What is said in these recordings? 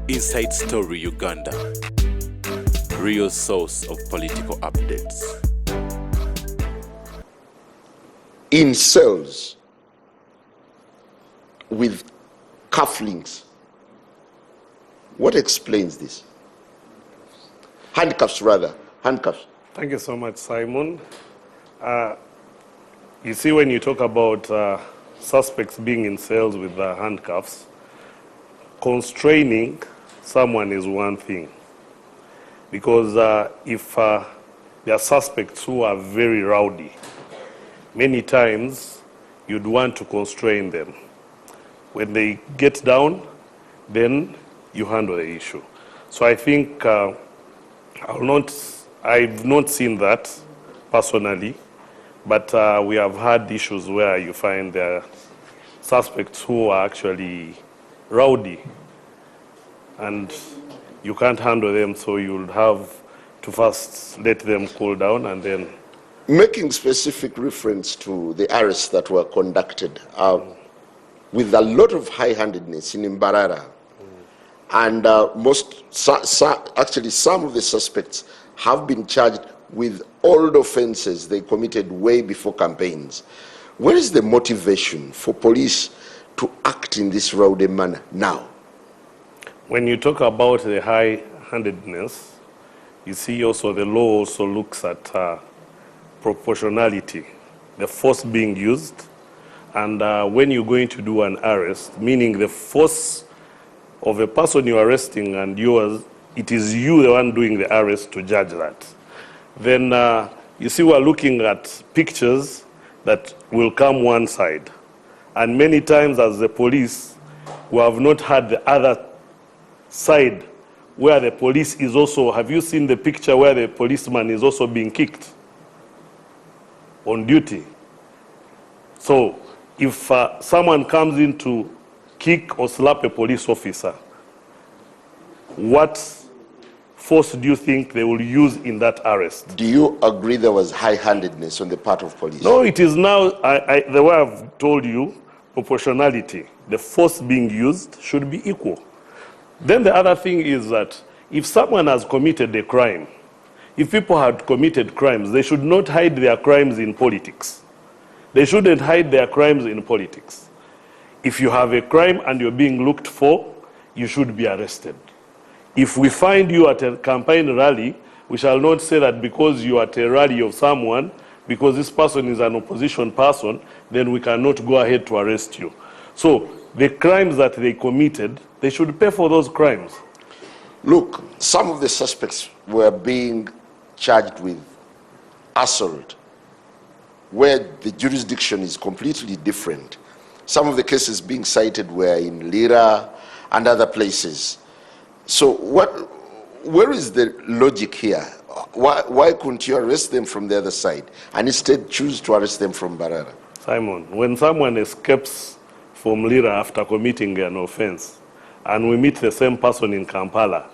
Inside Story Uganda, real source of political updates. In cells with cufflinks. What explains this? Handcuffs, rather. Handcuffs. Thank you so much, Simon. You see, when you talk about suspects being in cells with handcuffs, constraining someone is one thing. Because if there are suspects who are very rowdy, many times you'd want to constrain them. When they get down, then you handle the issue. So I think I've not seen that personally, but we have had issues where you find there are suspects who are actually rowdy, and you can't handle them, so you'll have to first let them cool down and then... Making specific reference to the arrests that were conducted with a lot of high-handedness in Mbarara, and actually some of the suspects have been charged with old offenses they committed way before campaigns. Where is the motivation for police to act in this rowdy manner now? When you talk about the high-handedness, you see also the law also looks at proportionality, the force being used, and when you're going to do an arrest, meaning the force of a person you're arresting and it is you the one doing the arrest to judge that. Then you see we're looking at pictures that will come one side. And many times as the police, we have not had the other side where the police is also, have you seen the picture where the policeman is also being kicked on duty? So if someone comes in to kick or slap a police officer, what force do you think they will use in that arrest? Do you agree there was high-handedness on the part of police? No, it is now, the way I've told you, proportionality. The force being used should be equal. Then the other thing is that if someone has committed a crime, if people had committed crimes, they should not hide their crimes in politics. They shouldn't hide their crimes in politics. If you have a crime and you're being looked for, you should be arrested. If we find you at a campaign rally, we shall not say that because you are at a rally of someone, because this person is an opposition person, then we cannot go ahead to arrest you. So the crimes that they committed, they should pay for those crimes. Look, some of the suspects were being charged with assault, where the jurisdiction is completely different. Some of the cases being cited were in Lira and other places. So where is the logic here? Why couldn't you arrest them from the other side and instead choose to arrest them from Mbarara? Simon, when someone escapes from Lira after committing an offense, and we meet the same person in Kampala,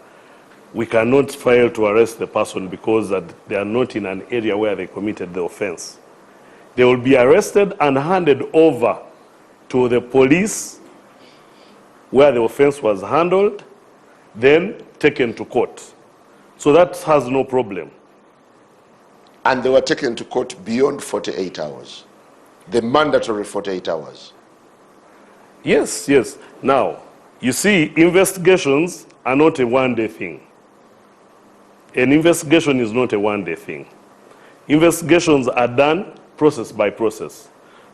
we cannot fail to arrest the person because they are not in an area where they committed the offense. They will be arrested and handed over to the police where the offense was handled, then taken to court. So that has no problem. And they were taken to court beyond 48 hours, the mandatory 48 hours. Yes, yes. Now, you see, investigations are not a one-day thing. An investigation is not a one-day thing. Investigations are done process by process.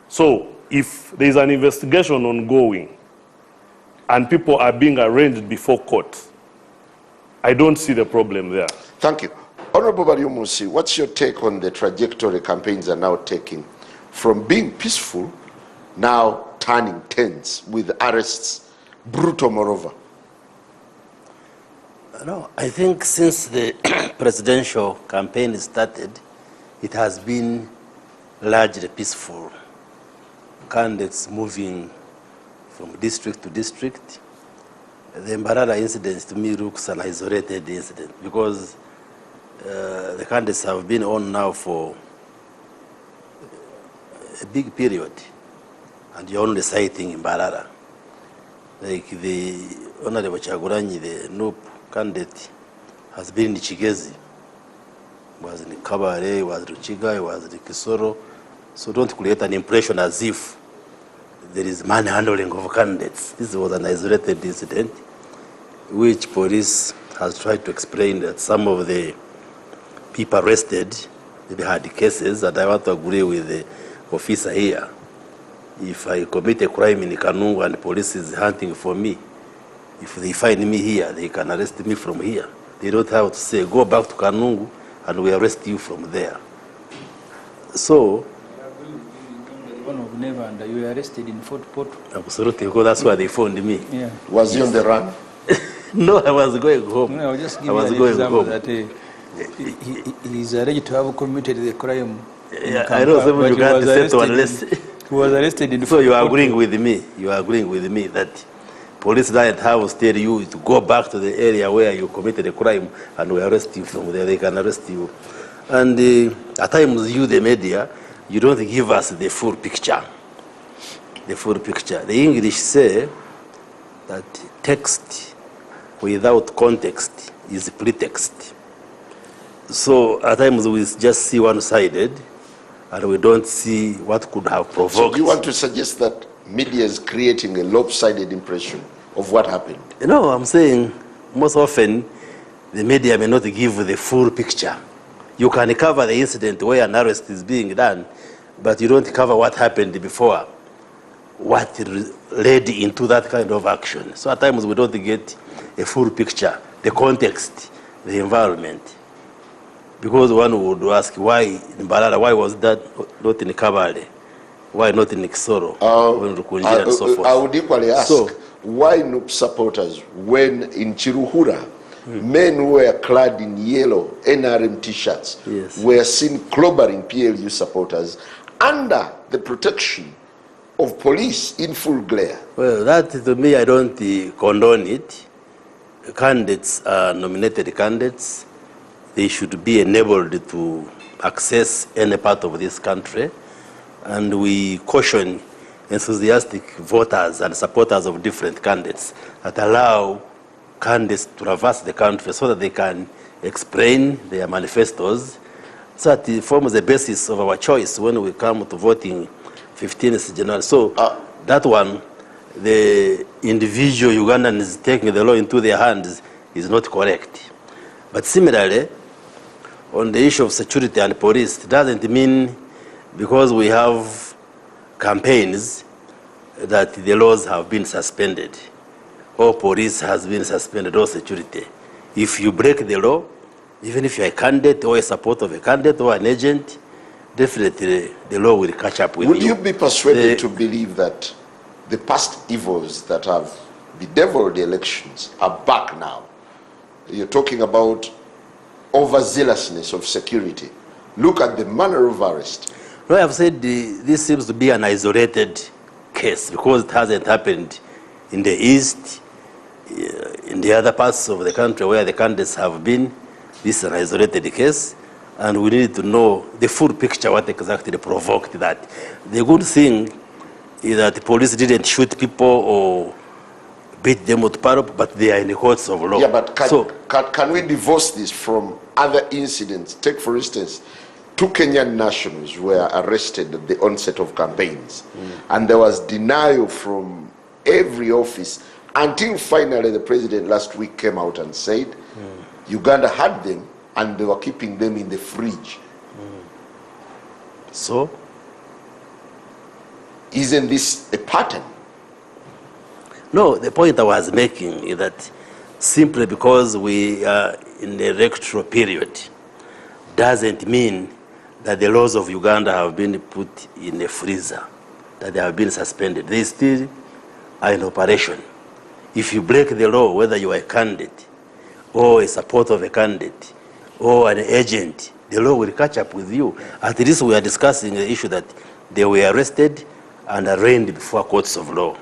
So if there's an investigation ongoing and people are being arraigned before court, I don't see the problem there. Thank you. Honorable Bariumusi, what's your take on the trajectory campaigns are now taking from being peaceful, now turning tense with arrests, brutal moreover? No, I think since the presidential campaign started, it has been largely peaceful. Candidates moving from district to district. The Mbarara incident to me looks an isolated incident because the candidates have been on now for a big period, and you're only citing Mbarara. Like the Honorable Chaguranyi, the NUP candidate, has been in Chigezi, was in Kabare, was in Ruchiga, was in Kisoro. So don't create an impression as if there is manhandling of candidates. This was an isolated incident, which police has tried to explain that some of the people arrested, they had cases, and I want to agree with the officer here. If I commit a crime in Kanungu and the police is hunting for me, if they find me here, they can arrest me from here. They don't have to say, go back to Kanungu and we arrest you from there. So, one of Never, and you were arrested in Fort Portal. Absolutely, because that's where they found me. Yeah. Was he on the run? No, I was going home. No, I was just giving I was an going example home. that he is alleged to have committed the crime. Yeah, I know some of you can't say to unless. He was arrested in So you are Fort agreeing with me. You are agreeing with me that police doesn't have to tell you to go back to the area where you committed a crime and we arrest you from there. They can arrest you. And at times you, the media, you don't give us the full picture. The full picture. The English say that text without context is pretext. So at times we just see one-sided and we don't see what could have provoked. So do you want to suggest that media is creating a lopsided impression of what happened? No, I'm saying most often the media may not give the full picture. You can cover the incident where an arrest is being done, but you don't cover what happened before, what led into that kind of action. So at times we don't get a full picture, the context, the environment. Because one would ask, why in Mbarara, why was that not in Kabale? Why not in Kisoro? And so forth. I would equally ask, why NUP supporters, when in Chiruhura, men who were clad in yellow NRM t-shirts were seen clobbering PLU supporters under the protection of police in full glare? Well, that to me, I don't condone it. Candidates are nominated candidates. They should be enabled to access any part of this country. And we caution enthusiastic voters and supporters of different candidates that allow candidates to traverse the country so that they can explain their manifestos, so that it forms the basis of our choice when we come to voting 15th January. So that one, the individual Ugandans taking the law into their hands is not correct. But similarly, on the issue of security and police, it doesn't mean because we have campaigns that the laws have been suspended, or police has been suspended, or security. If you break the law, even if you're a candidate or a supporter of a candidate or an agent, definitely the law will catch up with you. Would you be persuaded to believe that the past evils that have bedeviled the elections are back now? You're talking about overzealousness of security. Look at the manner of arrest. No, I've said this seems to be an isolated case because it hasn't happened in the East, in the other parts of the country where the candidates have been. This is an isolated case, and we need to know the full picture, what exactly provoked that. The good thing is that the police didn't shoot people or beat them with parop, but they are in the courts of law. Yeah, but can we divorce this from other incidents? Take, for instance, 2 Kenyan nationals were arrested at the onset of campaigns, and there was denial from every office until finally the president last week came out and said Uganda had them and they were keeping them in the fridge. So? Isn't this a pattern? No, the point I was making is that simply because we are in the electoral period doesn't mean that the laws of Uganda have been put in a freezer, that they have been suspended. They still are in operation. If you break the law, whether you are a candidate or a supporter of a candidate or an agent, the law will catch up with you. At least we are discussing the issue that they were arrested and arraigned before courts of law.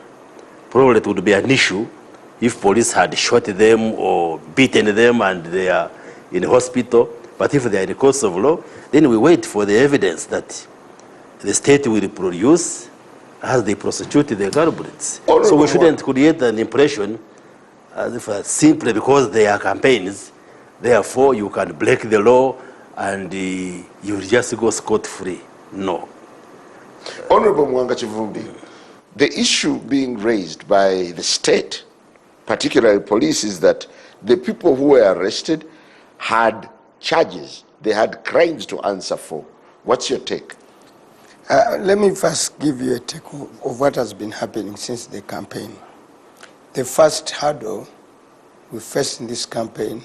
Probably it would be an issue if police had shot them or beaten them and they are in a hospital. But if they are in the courts of law, then we wait for the evidence that the state will produce as they prosecute the culprits. So we shouldn't create an impression as if simply because they are campaigns, therefore you can break the law and you just go scot-free. No. Honorable Mwanga Chivumbi, the issue being raised by the state, particularly police, is that the people who were arrested had charges. They had crimes to answer for. What's your take? Let me first give you a take of what has been happening since the campaign. The first hurdle we faced in this campaign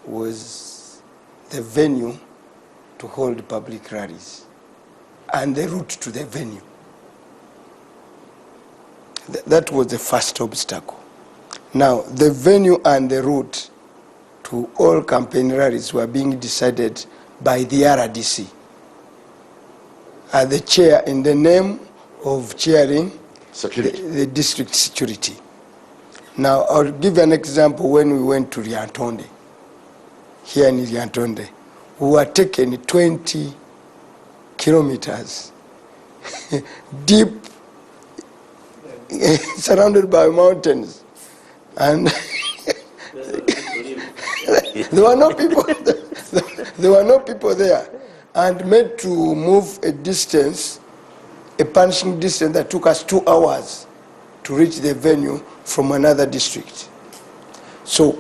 was the venue to hold public rallies and the route to the venue. That was the first obstacle. Now, the venue and the route to all campaign rallies were being decided by the RDC. The chair, in the name of chairing the district security. Now, I'll give an example. When we went to Lyantonde, here in Lyantonde, we were taken 20 kilometers deep, surrounded by mountains, and there were no people. There were no people there, and made to move a distance, a punishing distance that took us 2 hours to reach the venue from another district. So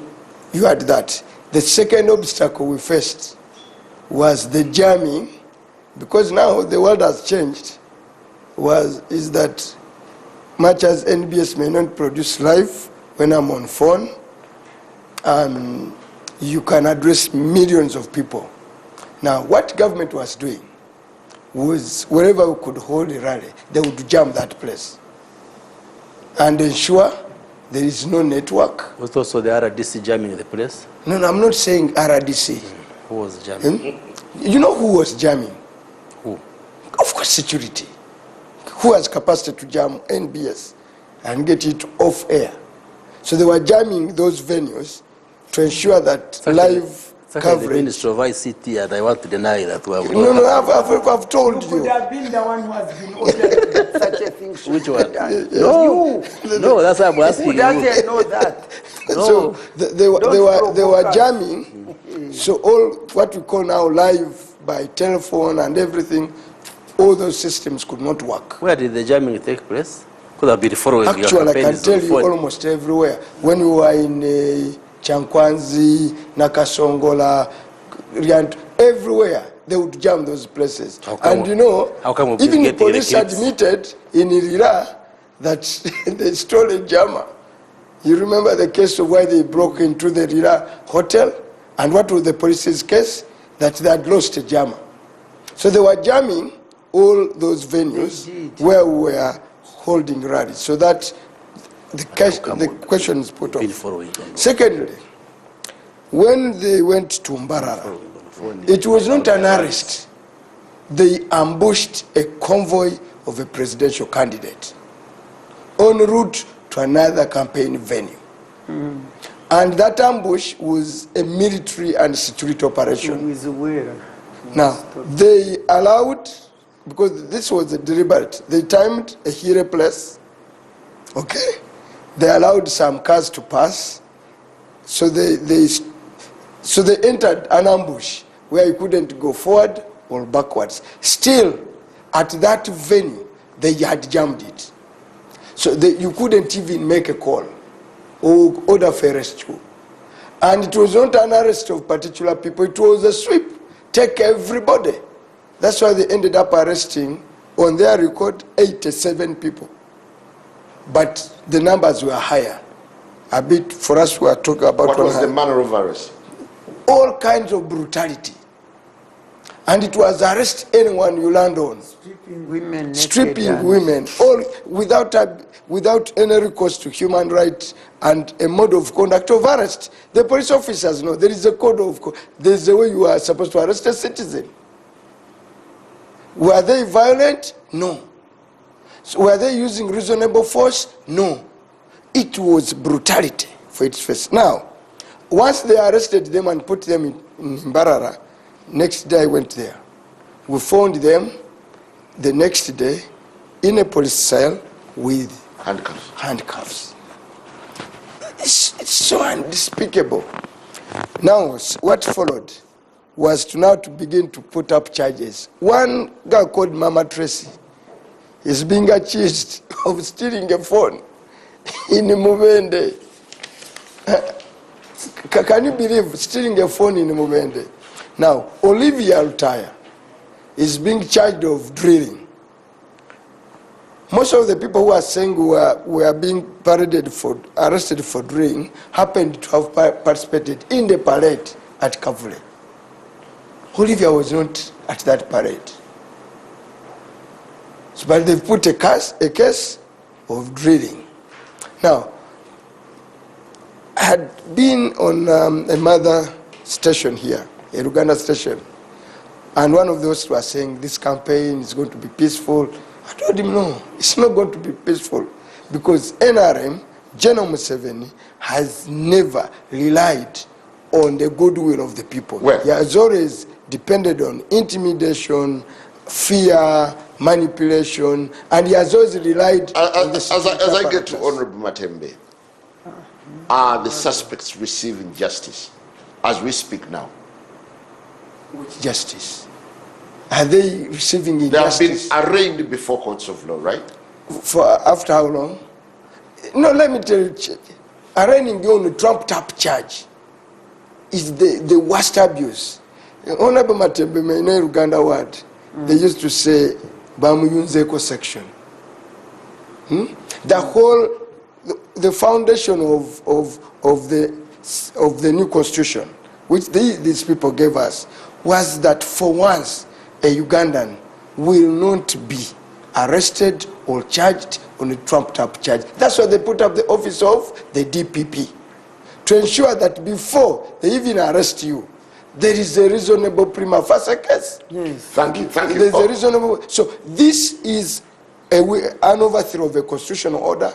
you had that. The second obstacle we faced was the jamming, because now the world has changed, is that much as NBS may not produce live when I'm on phone, you can address millions of people. Now, what government was doing was wherever we could hold a rally, they would jam that place and ensure there is no network. Was also the RDC jamming the place? No, I'm not saying RDC. Who was jamming? You know who was jamming? Who? Of course, security. Who has capacity to jam NBS and get it off air? So they were jamming those venues to ensure that live coverage. The Minister of ICT, and I want to deny that. No, I've told you. You could have been the one who has been ordered such a thing. Which one? No, no, that's why I'm asking who you. doesn't know that? So they were jamming. So all what we call now live by telephone and everything, all those systems could not work. Where did the jamming take place? Could have been following your Actually, I can campaigns tell on you phone. almost everywhere. When we were in Chankwanzi, Nakasongola, everywhere, they would jam those places. And you know, even the police admitted in Irira that they stole a jammer. You remember the case of why they broke into the Irira hotel? And what was the police's case? That they had lost a jammer. So they were jamming all those venues where we were holding rallies. So that the question is put off. Secondly, when they went to Mbarara, it was not an arrest. They ambushed a convoy of a presidential candidate en route to another campaign venue. And that ambush was a military and security operation. Now, they allowed, because this was a deliberate, they timed a Hire place, okay? They allowed some cars to pass, so they entered an ambush where you couldn't go forward or backwards. Still, at that venue, they had jammed it. So you couldn't even make a call or order for a rescue. And it was not an arrest of particular people, it was a sweep. Take everybody. That's why they ended up arresting, on their record, 87 people. But the numbers were higher. A bit, for us, we are talking about... What was the manner of arrest? All kinds of brutality. And it was arrest anyone you land on. Stripping women, all without any recourse to human rights and a mode of conduct of arrest. The police officers know there is a code of, there is a way you are supposed to arrest a citizen. Were they violent? No. So were they using reasonable force? No. It was brutality for its face. Now, once they arrested them and put them in Mbarara, next day I went there. We found them the next day in a police cell with handcuffs. It's so unspeakable. Now, what followed was to begin to put up charges. One girl called Mama Tracy is being accused of stealing a phone in Mubende. Can you believe stealing a phone in Mubende? Now, Olivia Rutaya is being charged of drilling. Most of the people who are saying were being arrested for drilling happened to have participated in the parade at Kavule. Olivia was not at that parade. So, but they've put a case of drilling. Now, I had been on another station here, a Uganda station, and one of those was saying this campaign is going to be peaceful. I told him, no, it's not going to be peaceful, because NRM, General Museveni, has never relied on the goodwill of the people. Well, he has always depended on intimidation, fear, manipulation, and he has always relied on the as I get to Honorable Matembe, are the suspects receiving justice as we speak now? Which justice? Are they receiving injustice? They have been arraigned before courts of law, right? For after how long? No, let me tell you, arraigning you on a trumped-up charge is the worst abuse. Honorable Matembe, in a Uganda word, they used to say, "Bamuyunzeko section." The whole, the foundation of the new constitution, which these people gave us, was that for once, a Ugandan will not be arrested or charged on a trumped-up charge. That's why they put up the office of the DPP, to ensure that before they even arrest you, there is a reasonable prima facie case. Yes. Thank you. There's a reasonable. So this is an overthrow of a constitutional order.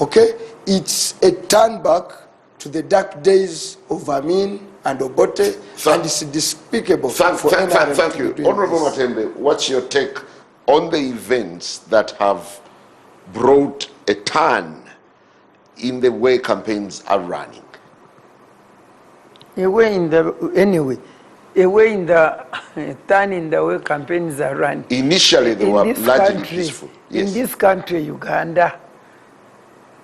Okay, it's a turn back to the dark days of Amin and Obote, and it's despicable. Thank you. Honorable Matembe, what's your take on the events that have brought a turn in the way campaigns are running? A way in the turn in the way campaigns are run. Initially, they were largely peaceful. Yes. In this country, Uganda,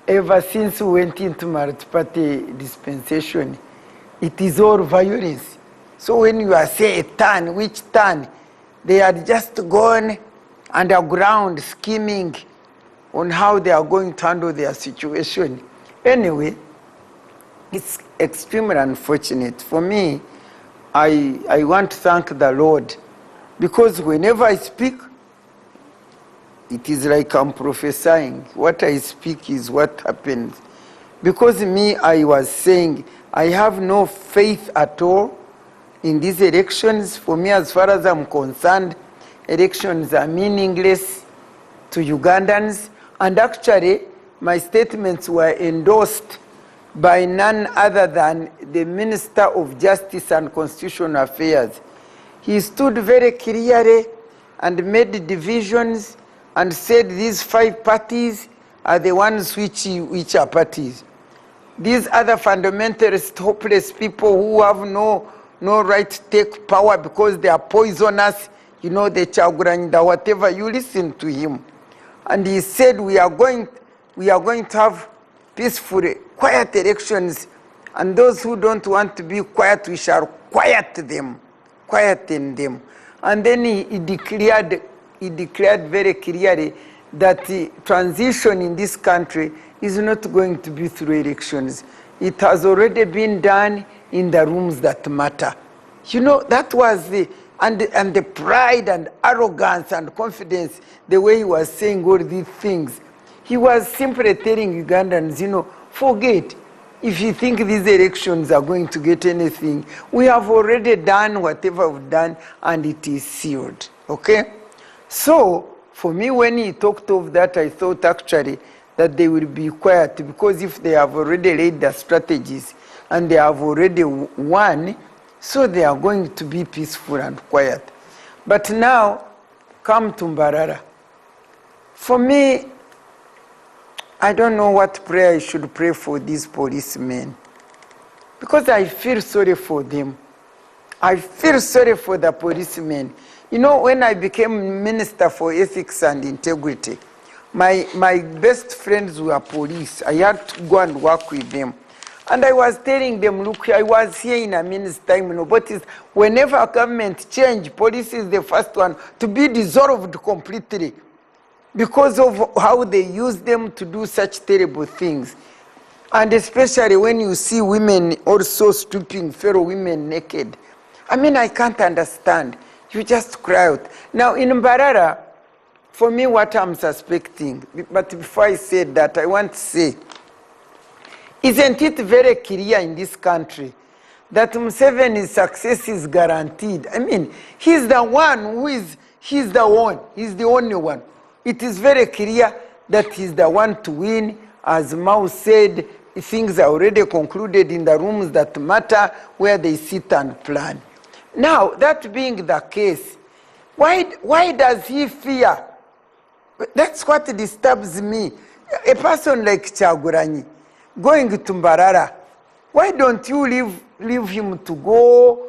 ever since we went into multi-party dispensation, it is all violence. So when you are saying a turn, which turn? They had just gone underground scheming on how they are going to handle their situation. Anyway, it's extremely unfortunate. For me, I want to thank the Lord, because whenever I speak, it is like I'm prophesying. What I speak is what happens. Because me, I was saying, I have no faith at all in these elections. For me, as far as I'm concerned, elections are meaningless to Ugandans. And actually, my statements were endorsed by none other than the Minister of Justice and Constitutional Affairs. He stood very clearly and made divisions and said these 5 parties are the ones which are parties. These other fundamentalist, hopeless people who have no right to take power because they are poisonous, you know, the Chaguranda, whatever, you listen to him. And he said we are going to have peaceful, quiet elections, and those who don't want to be quiet, we shall quieten them. And then he declared very clearly that the transition in this country is not going to be through elections. It has already been done in the rooms that matter. You know, that was and the pride and arrogance and confidence, the way he was saying all these things. He was simply telling Ugandans, you know, forget. If you think these elections are going to get anything, we have already done whatever we've done, and it is sealed. Okay? So, for me, when he talked of that, I thought actually that they will be quiet, because if they have already laid their strategies and they have already won, so they are going to be peaceful and quiet. But now, come to Mbarara. For me, I don't know what prayer I should pray for these policemen, because I feel sorry for them. I feel sorry for the policemen. You know, when I became Minister for Ethics and Integrity, my best friends were police. I had to go and work with them. And I was telling them, look, I was here in a minute's time, you know, but whenever a government change, police is the first one to be dissolved completely because of how they use them to do such terrible things. And especially when you see women also stripping fellow women naked. I mean, I can't understand. You just cry out. Now, in Mbarara, for me, what I'm suspecting, but before I say that, I want to say, isn't it very clear in this country that Museveni's success is guaranteed? I mean, he's the one he's the only one. It is very clear that he's the one to win. As Mao said, things are already concluded in the rooms that matter, where they sit and plan. Now, that being the case, why does he fear? That's what disturbs me. A person like Kyagulanyi going to Mbarara, why don't you leave him to go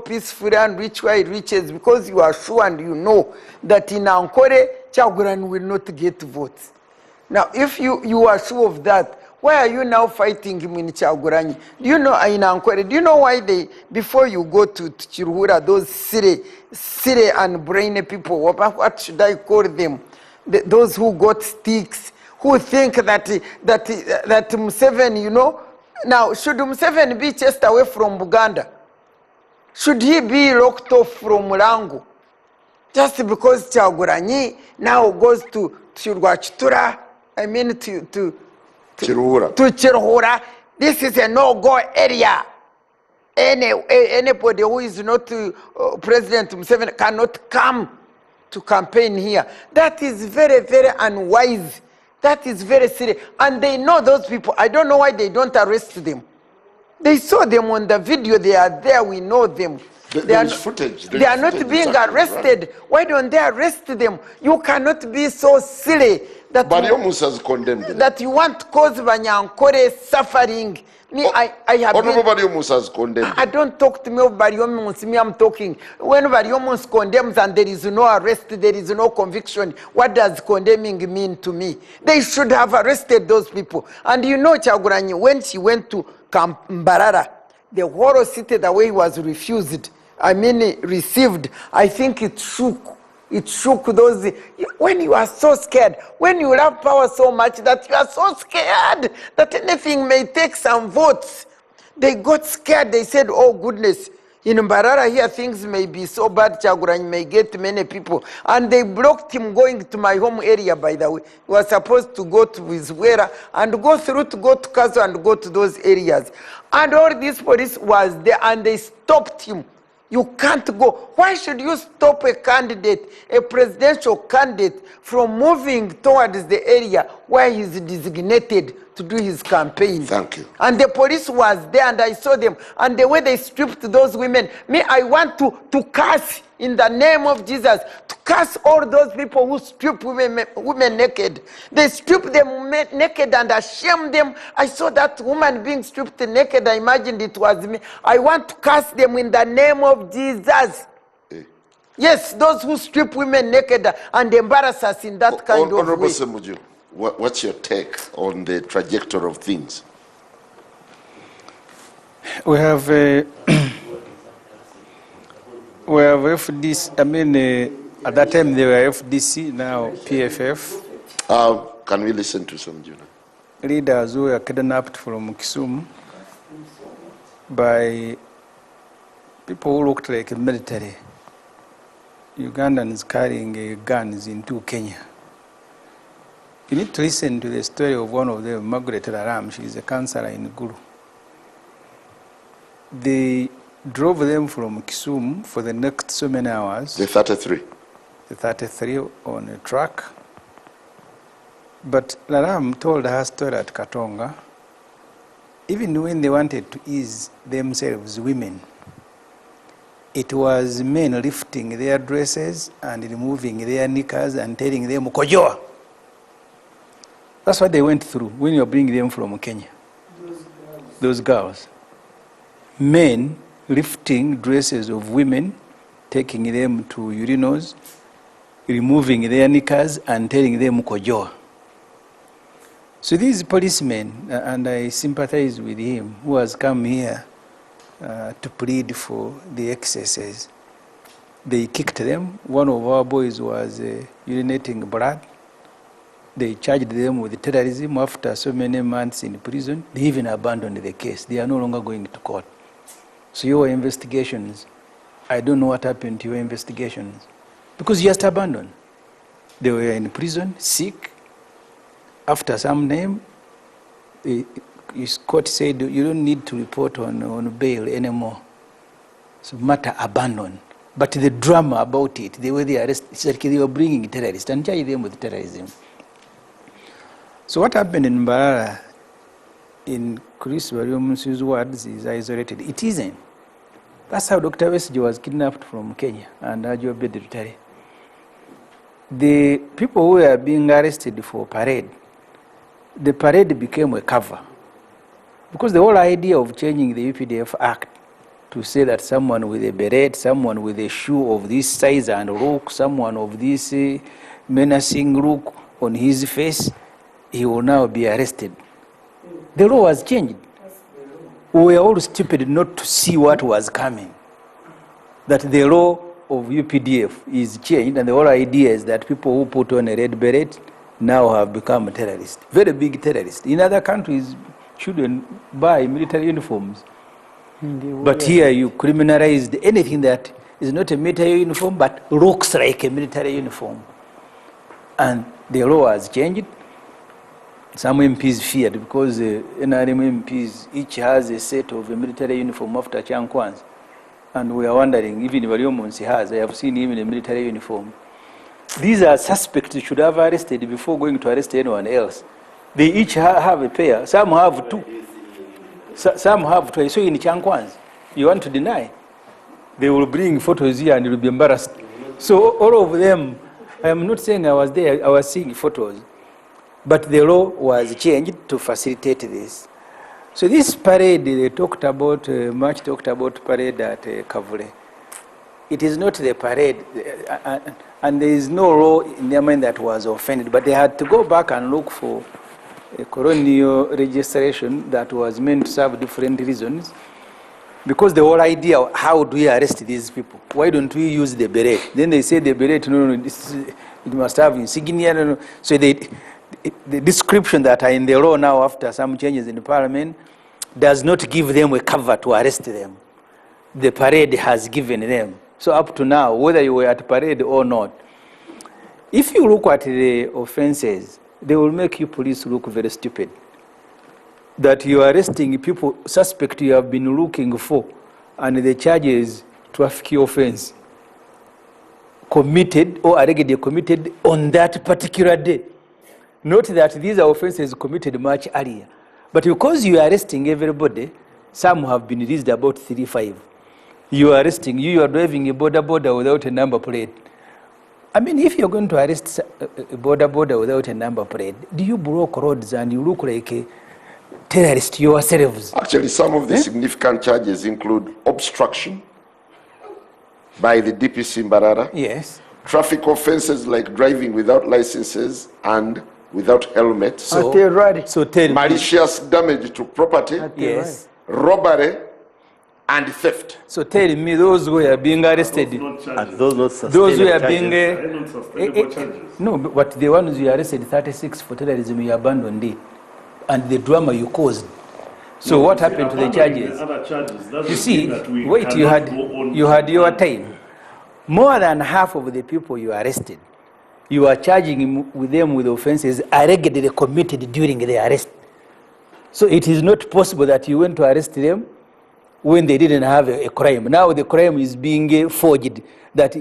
peacefully and reach where he reaches, because you are sure and you know that in Ankole, Kyagulanyi will not get votes. Now, if you are sure of that, why are you now fighting him in Kyagulanyi? Do you know in Ankole, do you know why before you go to Chiruhura, those silly and brainy people, what should I call them? Those who got sticks, who think that Museveni, you know, now should Museveni be chased away from Buganda? Should he be locked off from Mulango? Just because Kyagulanyi now goes to Rwachitura, I mean to Chiruhura. This is a no-go area. Anybody who is not President Museveni cannot come to campaign here. That is very, very unwise. That is very serious. And they know those people. I don't know why they don't arrest them. They saw them on the video. They are there. We know them. There's footage. They are not being arrested. Right. Why don't they arrest them? You cannot be so silly that Baryomunsi has condemned them. That you want to cause Banyankore suffering. Me, I have Honorable Baryomunsi has condemned. I don't talk to me of Baryomunsi. Me, I'm talking. When Baryomunsi condemns and there is no arrest, there is no conviction, what does condemning mean to me? They should have arrested those people. And you know, Kyagulanyi, when she went to Mbarara, the whole city, the way he was received, I think it shook. It shook those. When you are so scared, when you love power so much that you are so scared that anything may take some votes, they got scared. They said, oh goodness, in Mbarara here things may be so bad, Kyagulanyi may get many people. And they blocked him going to my home area, by the way. He was supposed to go to Wizwera and go through to go to Kazo and go to those areas. And all this police was there and they stopped him. You can't go. Why should you stop a candidate, a presidential candidate, from moving towards the area where he's designated to do his campaign? Thank you. And the police was there and I saw them. And the way they stripped those women, I want to curse in the name of Jesus, to curse all those people who strip women naked. They strip them naked and shame them. I saw that woman being stripped naked. I imagined it was me. I want to curse them in the name of Jesus. Yes, those who strip women naked and embarrass us in that kind of way. Honorable Semuju, what's your take on the trajectory of things? We have FDC, at that time they were FDC, now PFF. Can we listen to some, Juna? Leaders who were kidnapped from Kisumu by people who looked like military. Ugandans carrying guns into Kenya. You need to listen to the story of one of them, Margaret Laram. She is a counselor in Gulu. They drove them from Kisumu for the next so many hours. The 33. The 33 on a truck. But Laram told her story at Katonga. Even when they wanted to ease themselves, women, it was men lifting their dresses and removing their knickers and telling them, Kojoa. That's what they went through when you are bringing them from Kenya. Those girls. Men lifting dresses of women, taking them to urinals, removing their knickers and telling them kojoa. So these policemen, and I sympathize with him, who has come here to plead for the excesses. They kicked them. One of our boys was urinating blood. They charged them with terrorism after so many months in prison. They even abandoned the case. They are no longer going to court. So your investigations, I don't know what happened to your investigations. Because you just abandoned. They were in prison, sick. After some time, his court said, you don't need to report on bail anymore. So matter abandoned. But the drama about it, the way they arrested, it's like they were bringing terrorists and charging them with terrorism. So what happened in Mbarara, in Chris Bariomunsi's words, is isolated. It isn't. That's how Dr. Wesley was kidnapped from Kenya and Ajo Bedritari. The people who were being arrested for parade, the parade became a cover. Because the whole idea of changing the UPDF Act to say that someone with a beret, someone with a shoe of this size and look, someone of this menacing look on his face, he will now be arrested. The law was changed. We were all stupid not to see what was coming. That the law of UPDF is changed, and the whole idea is that people who put on a red beret now have become terrorists, very big terrorists. In other countries, children buy military uniforms. But here you criminalized anything that is not a military uniform but looks like a military uniform. And the law has changed. Some MPs feared because NRM MPs each has a set of a military uniform after Chankwan's. And we are wondering, even Variomonsi has, I have seen him in a military uniform. These are suspects you should have arrested before going to arrest anyone else. They each have a pair. Some have two. Some have twice. So in Chankwan's, you want to deny? They will bring photos here and you will be embarrassed. So all of them, I am not saying I was there, I was seeing photos. But the law was changed to facilitate this. So this parade, they talked about, much talked about parade at Kavule. It is not the parade, and there is no law in their mind that was offended, but they had to go back and look for a colonial registration that was meant to serve different reasons. Because the whole idea, how do we arrest these people? Why don't we use the beret? Then they say the beret, no, it must have insignia. No. So the description that are in the law now after some changes in the parliament does not give them a cover to arrest them. The parade has given them. So up to now, whether you were at parade or not, if you look at the offenses, they will make you police look very stupid. That you are arresting people, suspect you have been looking for, and the charge is trafficking offense committed or allegedly committed on that particular day. Note that these are offenses committed much earlier. But because you are arresting everybody, some have been released about 3-5. You are arresting, you are driving a border without a number plate. I mean, if you're going to arrest a border without a number plate, do you block roads and you look like a terrorist yourselves? Actually, some of the significant charges include obstruction by the DPC Mbarara. Yes. Traffic offenses like driving without licenses and without helmet. So malicious damage to property. Yes. Robbery and theft. So tell me, those who are being arrested, And those who are being No, but the ones you arrested 36 for terrorism, you abandoned it, and the drama you caused. So no, what happened to the charges? You see, wait, you had your time. More than half of the people you arrested, you are charging them with offenses allegedly committed during the arrest. So it is not possible that you went to arrest them when they didn't have a crime. Now the crime is being forged. That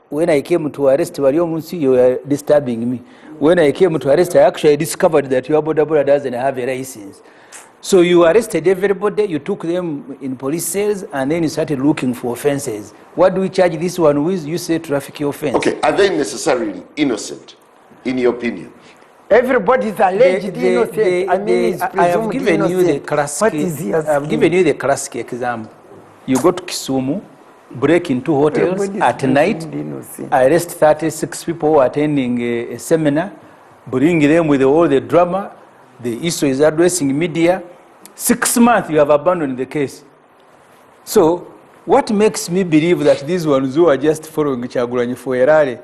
when I came to arrest Variomunsi, you were disturbing me. When I came to arrest, I actually discovered that your border doesn't have a license. So you arrested everybody, you took them in police cells, and then you started looking for offenses. What do we charge this one with? You say trafficking offense. Okay, are they necessarily innocent, in your opinion? Everybody is alleged innocent. I mean, he's I have presumed given innocent. you the classic. What is he I have asking? given you the classic example. You go to Kisumu, break into hotels Everybody is at night, presumed innocent. arrest 36 people attending a seminar, bring them with all the drama. The issue is addressing media. 6 months you have abandoned the case. So what makes me believe that these ones who are just following Kyagulanyi for a rally,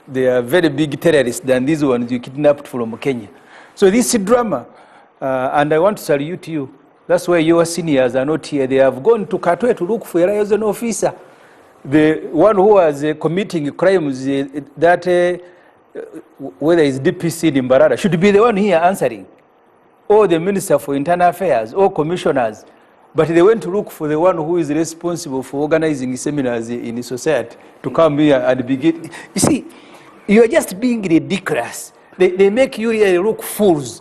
they are very big terrorists than these ones you kidnapped from Kenya. So this drama, and I want to salute you. That's why your seniors are not here. They have gone to Katwe to look for a liaison officer. The one who was committing crimes that whether it's DPC in Mbarara should be the one here answering, or the Minister for Internal Affairs, or commissioners. But they went to look for the one who is responsible for organizing seminars in the society to come here and begin. You see, you are just being ridiculous. They make you here look fools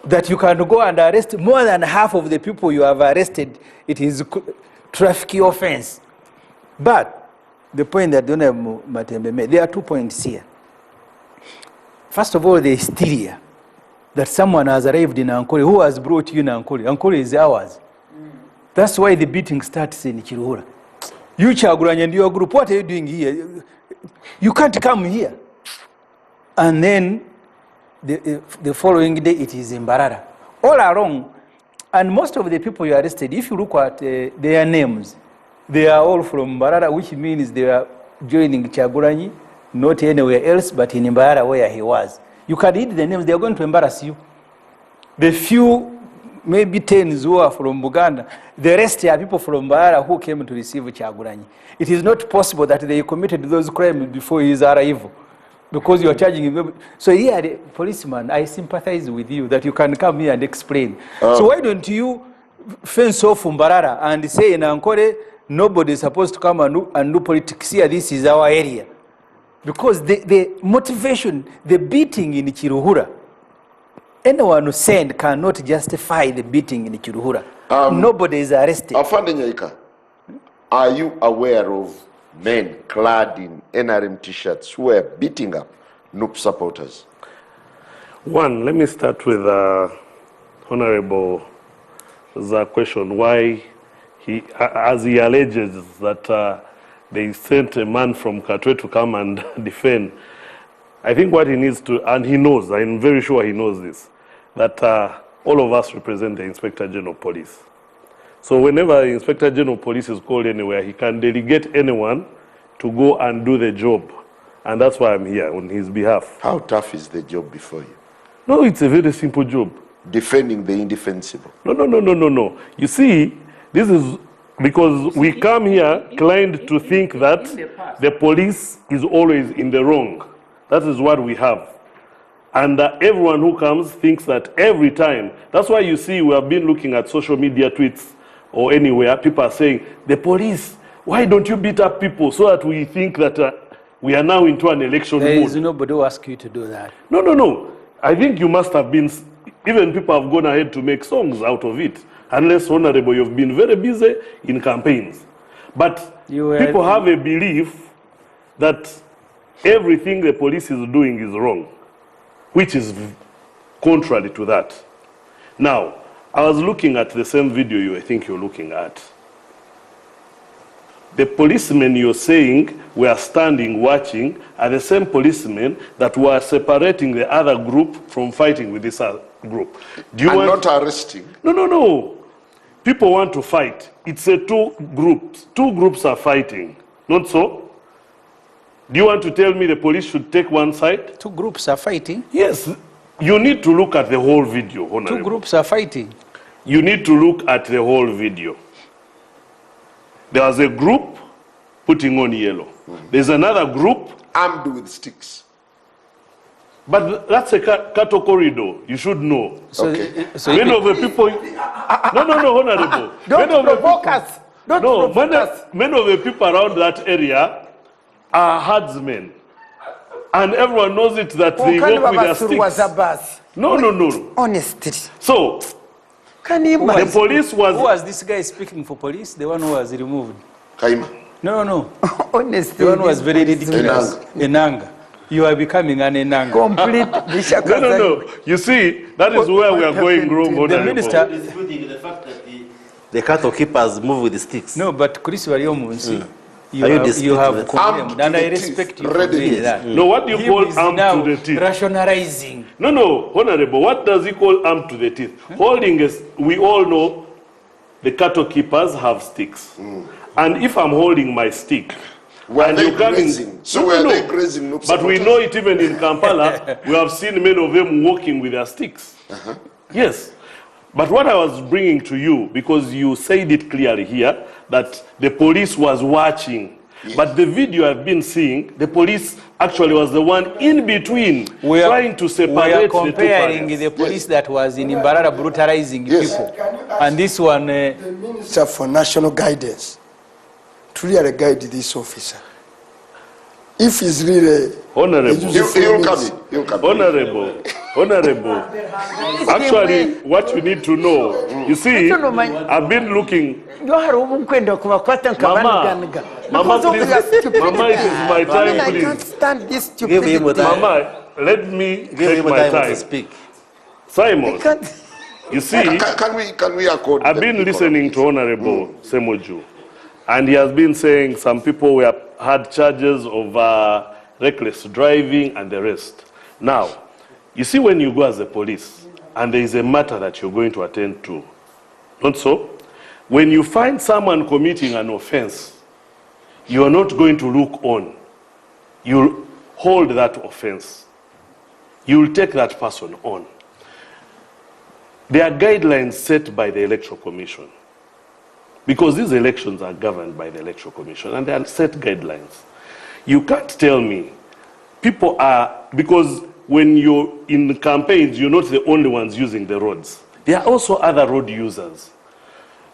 that you can go and arrest more than half of the people you have arrested. It is trafficking offense. But the point that Honorable Matembe made, there are 2 points here. First of all, the hysteria that someone has arrived in Ankole. Who has brought you in Ankole? Ankole is ours. That's why the beating starts in Kiruhura. You Kyagulanyi and your group, what are you doing here? You can't come here. And then the following day it is in Mbarara. All along, and most of the people you arrested, if you look at their names, they are all from Mbarara, which means they are joining Kyagulanyi, not anywhere else but in Mbarara where he was. You can read the names, they are going to embarrass you. The few, maybe 10 who are from Buganda, the rest are people from Mbarara who came to receive Kyagulanyi. It is not possible that they committed those crimes before his arrival, because you are charging him. So here, the policeman, I sympathize with you that you can come here and explain. So why don't you fence off Mbarara and say in Ankole, nobody is supposed to come and do politics here, this is our area. Because the motivation, the beating in Kiruhura, anyone who sent cannot justify the beating in Kiruhura. Nobody is arrested. Afande Nyaika, are you aware of men clad in NRM t-shirts who were beating up NUP supporters? One, let me start with Honorable's question, why as he alleges that they sent a man from Katwe to come and defend. I think what he needs to, and he knows, I'm very sure he knows this, that all of us represent the Inspector General of Police. So whenever the Inspector General of Police is called anywhere, he can delegate anyone to go and do the job. And that's why I'm here on his behalf. How tough is the job before you? No, it's a very simple job. Defending the indefensible. No. You see, this is because we come here inclined to think that the police is always in the wrong. That is what we have. And everyone who comes thinks that every time. That's why you see we have been looking at social media tweets or anywhere, people are saying, the police, why don't you beat up people, so that we think that we are now into an election mode. There is nobody who asks you to do that. No. I think you must have been, even people have gone ahead to make songs out of it. Unless, Honorable, you've been very busy in campaigns. But people have a belief that everything the police is doing is wrong, which is contrary to that. Now, I was looking at the same video I think you're looking at. The policemen you're saying were standing watching are the same policemen that were separating the other group from fighting with this other group. Do you want not arresting? No. People want to fight. It's a two groups. Two groups are fighting. Not so? Do you want to tell me the police should take one side? Two groups are fighting? Yes. You need to look at the whole video, Honorable. Two groups are fighting? You need to look at the whole video. There was a group putting on yellow. There's another group armed with sticks. But that's a cattle corridor. You should know. So, okay. So many of the people... No, Honorable. Don't provoke us. Many of the people around that area are herdsmen. And everyone knows it that they walk with their sticks. No. Honestly. So, the police was... Who was this guy speaking for police? The one who was removed? Kaima. No. Honestly. The one who was very ridiculous. Enanga. You are becoming an enanga. Complete. No. You see, that is where we are going wrong. The minister disputing the fact that the cattle keepers move with the sticks. No, but Chris Wariomunsi, you have Armed condemned, and to I the teeth, respect you ready for doing to- that. No, what do you He call is armed now to the teeth? rationalizing. No, Honorable, what does he call armed to the teeth? Holding a, we all know the cattle keepers have sticks. And if I'm holding my stick, Were and they you come grazing? in, So were they grazing Noob but we supporters? know it even in Kampala, we have seen many of them walking with their sticks. Yes. But what I was bringing to you, because you said it clearly here, that the police was watching. But the video I've been seeing, the police actually was the one in between, trying to separate we are the two comparing parties. the police that was in Imbarara brutalizing people. And this one, The Minister for National Guidance to really guide this officer. If he's really Honorable. He'll come in. He'll come in. Honorable. Actually, what you need to know, you see, I've been looking. Mama, please, Mama, it is my time, I can't please. stand this Give him stupidity. time. Mama, let me Give take him my time to time. speak. Simon, Can't- you see, Can we accord? I've them been equal listening to rights? Honorable Semoju, and he has been saying some people had charges of reckless driving and the rest. Now, you see, when you go as a police, and there is a matter that you're going to attend to, not so? When you find someone committing an offense, you are not going to look on. You'll hold that offense. You'll take that person on. There are guidelines set by the Electoral Commission. Because these elections are governed by the Electoral Commission, and there are set guidelines. You can't tell me people are, because when you're in campaigns, you're not the only ones using the roads. There are also other road users.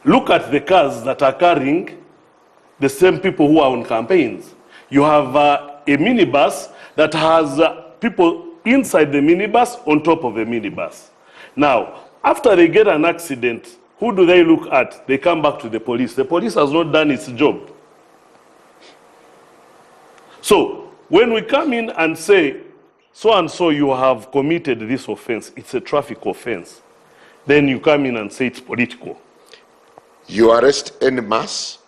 Look at the cars that are carrying the same people who are on campaigns. You have a minibus that has people inside the minibus on top of the minibus. Now, after they get an accident, who do they look at? They come back to the police. The police has not done its job. So, when we come in and say, so and so you have committed this offense, it's a traffic offense, then you come in and say it's political. You arrest en masse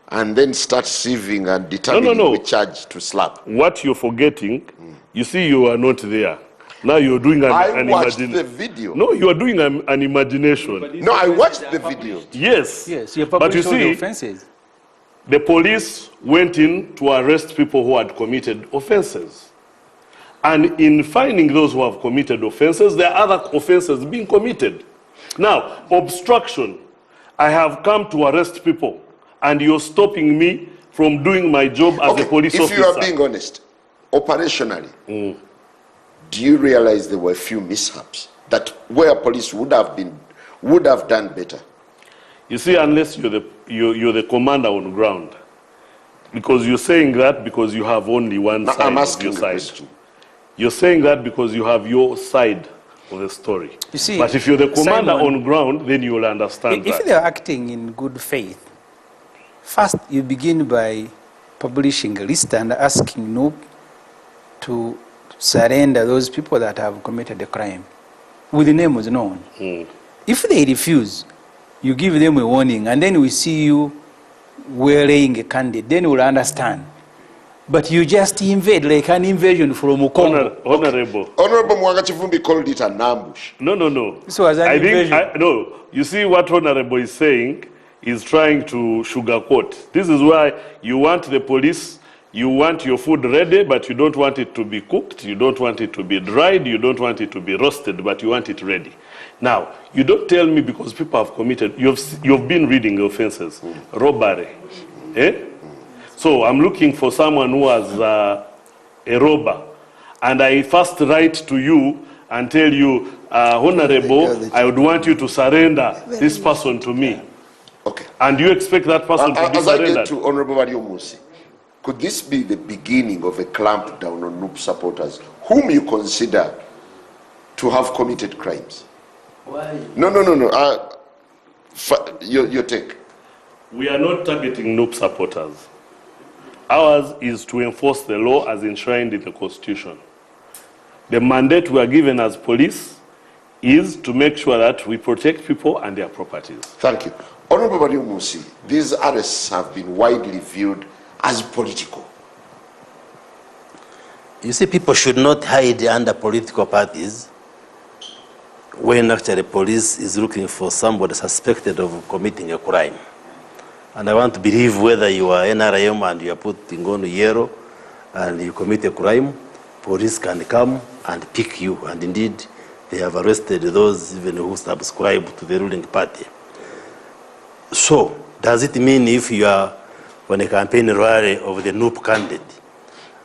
and then start sieving and determining which charge to slap. What you're forgetting, you see, you are not there. Now you're doing an watched imagination. the video. No, you are doing an imagination. No, I watched the video. Yes. yes, you But you published all the see, offenses. the police went in to arrest people who had committed offenses. And in finding those who have committed offenses, there are other offenses being committed. Now, obstruction. I have come to arrest people, and you're stopping me from doing my job as a police officer. If you are being honest, operationally, do you realize there were a few mishaps that where police would have done better? You see, unless you're the commander on ground, because you're saying that because you have only one Now, side I'm of asking your the side. question. You're saying that because you have your side of the story. You see, but if you're the commander Simon, on ground, then you will understand if that. they're acting in good faith, first you begin by publishing a list and asking Noob to surrender those people that have committed a crime with the names known. If they refuse, you give them a warning, and then we see you wearing a candidate, then we'll understand. But you just invade like an invasion from Ukongo. Honorable. Honorable Mwanga Chivumbi called it an ambush. No. This was an invasion. No, you see what Honorable is saying is trying to sugarcoat. This is why you want the police, you want your food ready, but you don't want it to be cooked, you don't want it to be dried, you don't want it to be roasted, but you want it ready. Now, you don't tell me because people have committed, you've been reading offenses, robbery, So I'm looking for someone who has a robber, and I first write to you and tell you, Honorable, I would want you to surrender this person to me. Okay. And you expect that person to be As I surrendered? get to Honorable Mario Musi, could this be the beginning of a clampdown on Noob supporters, whom you consider to have committed crimes? Why? No. Your take. We are not targeting Noob supporters. Ours is to enforce the law as enshrined in the Constitution. The mandate we are given as police is to make sure that we protect people and their properties. Thank you. Honorable Musi, these arrests have been widely viewed as political. You see, people should not hide under political parties when actually police is looking for somebody suspected of committing a crime. And I want to believe whether you are NRM and you are put in yellow and you commit a crime, police can come and pick you. And indeed, they have arrested those even who subscribe to the ruling party. So, does it mean if you are on a campaign rally of the NUP candidate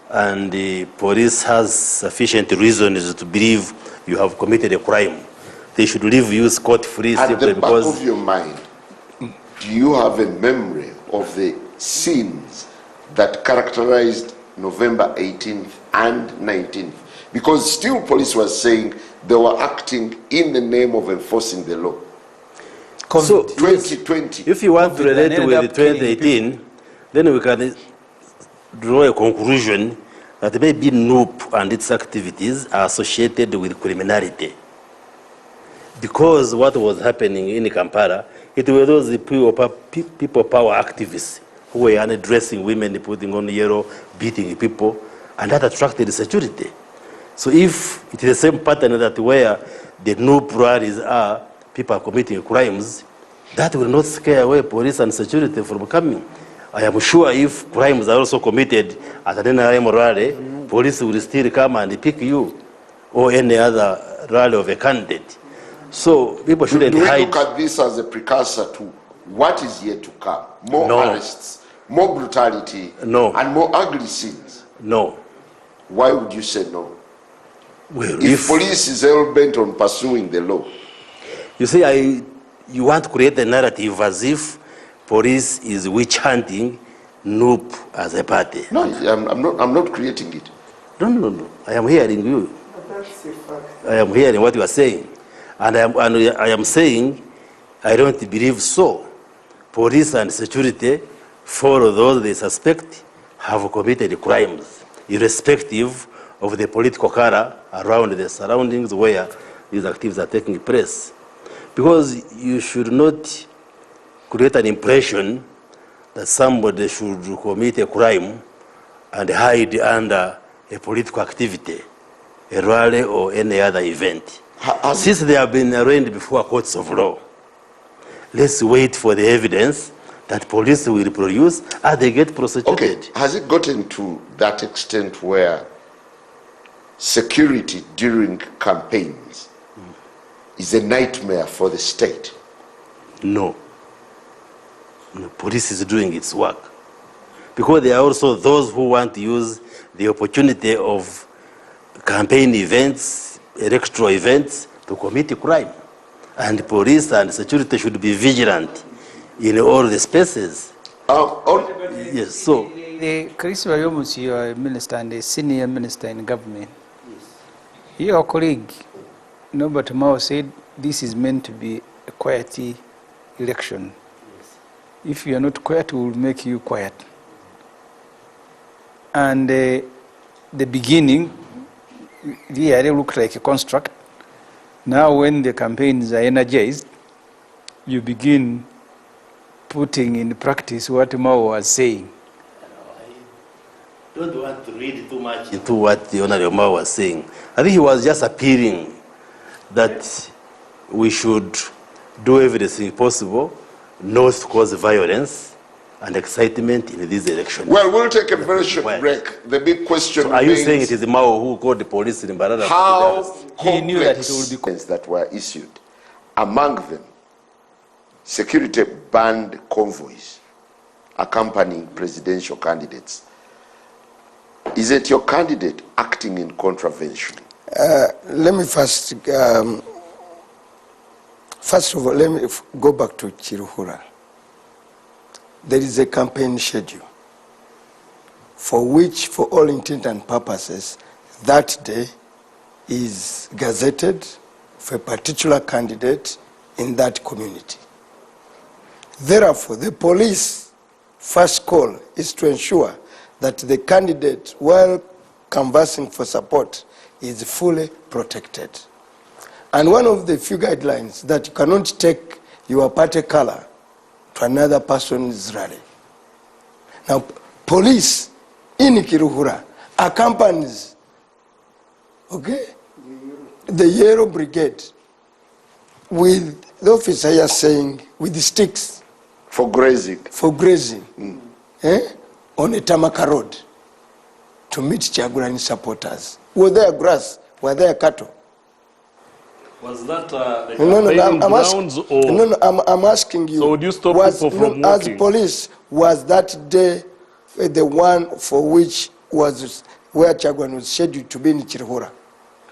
and the police has sufficient reasons to believe you have committed a crime, they should leave you scot-free simply because... At the back of your mind, do you have a memory of the scenes that characterized November 18th and 19th? Because still police was saying they were acting in the name of enforcing the law. So, 2020. If you want to relate with 2018, then we can draw a conclusion that maybe NUP and its activities are associated with criminality. Because what was happening in Kampala, it were those people power activists who were undressing women, putting on yellow, beating people, and that attracted security. So if it is the same pattern that where the NUP rallies are, people are committing crimes, that will not scare away police and security from coming. I am sure if crimes are also committed at an NRM rally, police will still come and pick you or any other rally of a candidate. So people shouldn't hide. Do we look at this as a precursor to what is yet to come? More arrests, more brutality, and more ugly scenes? No. Why would you say no? Well, if police is hell-bent on pursuing the law. You see, you want to create a narrative as if police is witch-hunting NUP as a party. No, I'm not creating it. No. I am hearing you. That's a fact. I am hearing what you are saying. And I am saying, I don't believe so. Police and security, for those they suspect, have committed crimes, irrespective of the political color around the surroundings where these activities are taking place. Because you should not create an impression that somebody should commit a crime and hide under a political activity, a rally or any other event. Since they have been arraigned before courts of law, let's wait for the evidence that police will produce as they get prosecuted. Okay, has it gotten to that extent where security during campaigns is a nightmare for the state? No. Police is doing its work. Because there are also those who want to use the opportunity of campaign events, electoral events, to commit a crime. And police and security should be vigilant in all the spaces. Yes, so... Chris Wariomus, you are a minister and a senior minister in government. Yes. Your colleague, Norbert Mao, said this is meant to be a quiet election. Yes. If you are not quiet, we will make you quiet. And the beginning really looked like a construct. Now when the campaigns are energized, you begin putting in practice what Mao was saying. I don't want to read too much into what the Honorable Mao was saying. I think he was just appealing that we should do everything possible not to cause violence and excitement in this election. Well, we'll take a very short break. The big question so are you saying it is Mao who called the police in Mbarara? How he knew that it would be that were issued. Among them, security banned convoys accompanying presidential candidates. Is it your candidate acting in contravention? Let me first of all, let me go back to Chiruhura. There is a campaign schedule for which, for all intent and purposes, that day is gazetted for a particular candidate in that community. Therefore, the police first call is to ensure that the candidate, while canvassing for support, is fully protected. And one of the few guidelines that you cannot take your party color to another person's rally. Now, police in Kiruhura accompanies, okay, the Yellow Brigade with the officer here saying, with the sticks. For grazing. For grazing. On a Tamaka road to meet Kyagulanyi supporters. Were there grass? Were there cattle? Was that the grounds or? No, I'm asking you. So would you stop people from walking? As police, was that day the one for which was where Kyagulanyi was scheduled to be in Kiruhura?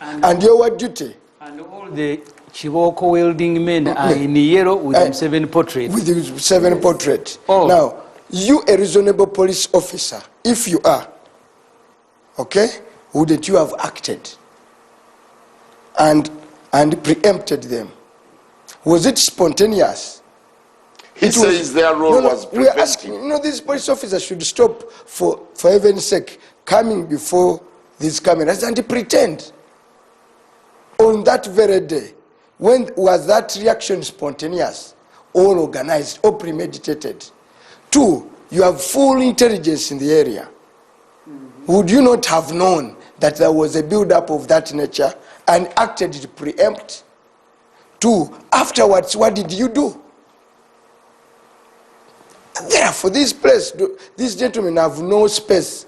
And your duty? And all the Chiboko wielding men are in yellow with 7 portraits. With the 7 portraits. Oh. Now, you a reasonable police officer, if you are, okay, wouldn't you have acted and preempted them? Was it spontaneous? He says their role was preventing. We are asking, these police officers should stop for heaven's sake coming before these cameras and pretend. On that very day, when was that reaction spontaneous, or organized, or premeditated? 2, you have full intelligence in the area. Would you not have known that there was a build-up of that nature and acted to preempt? 2, afterwards, what did you do? Therefore, this place, these gentlemen have no space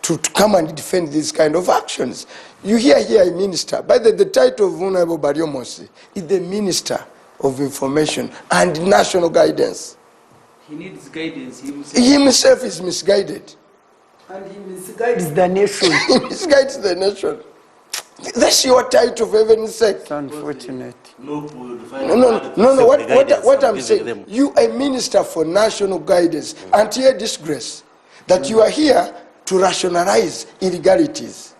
to come and defend these kind of actions. You hear here a minister. By the title of Honorable Bariomosi is the Minister of Information and National Guidance. He needs guidance himself. He himself is misguided. And he misguides the nation. He misguides the nation. That's your title, for heaven's sake. It's unfortunate. No. What I'm saying, you a minister for national guidance, anti disgrace, that you are here to rationalize illegalities.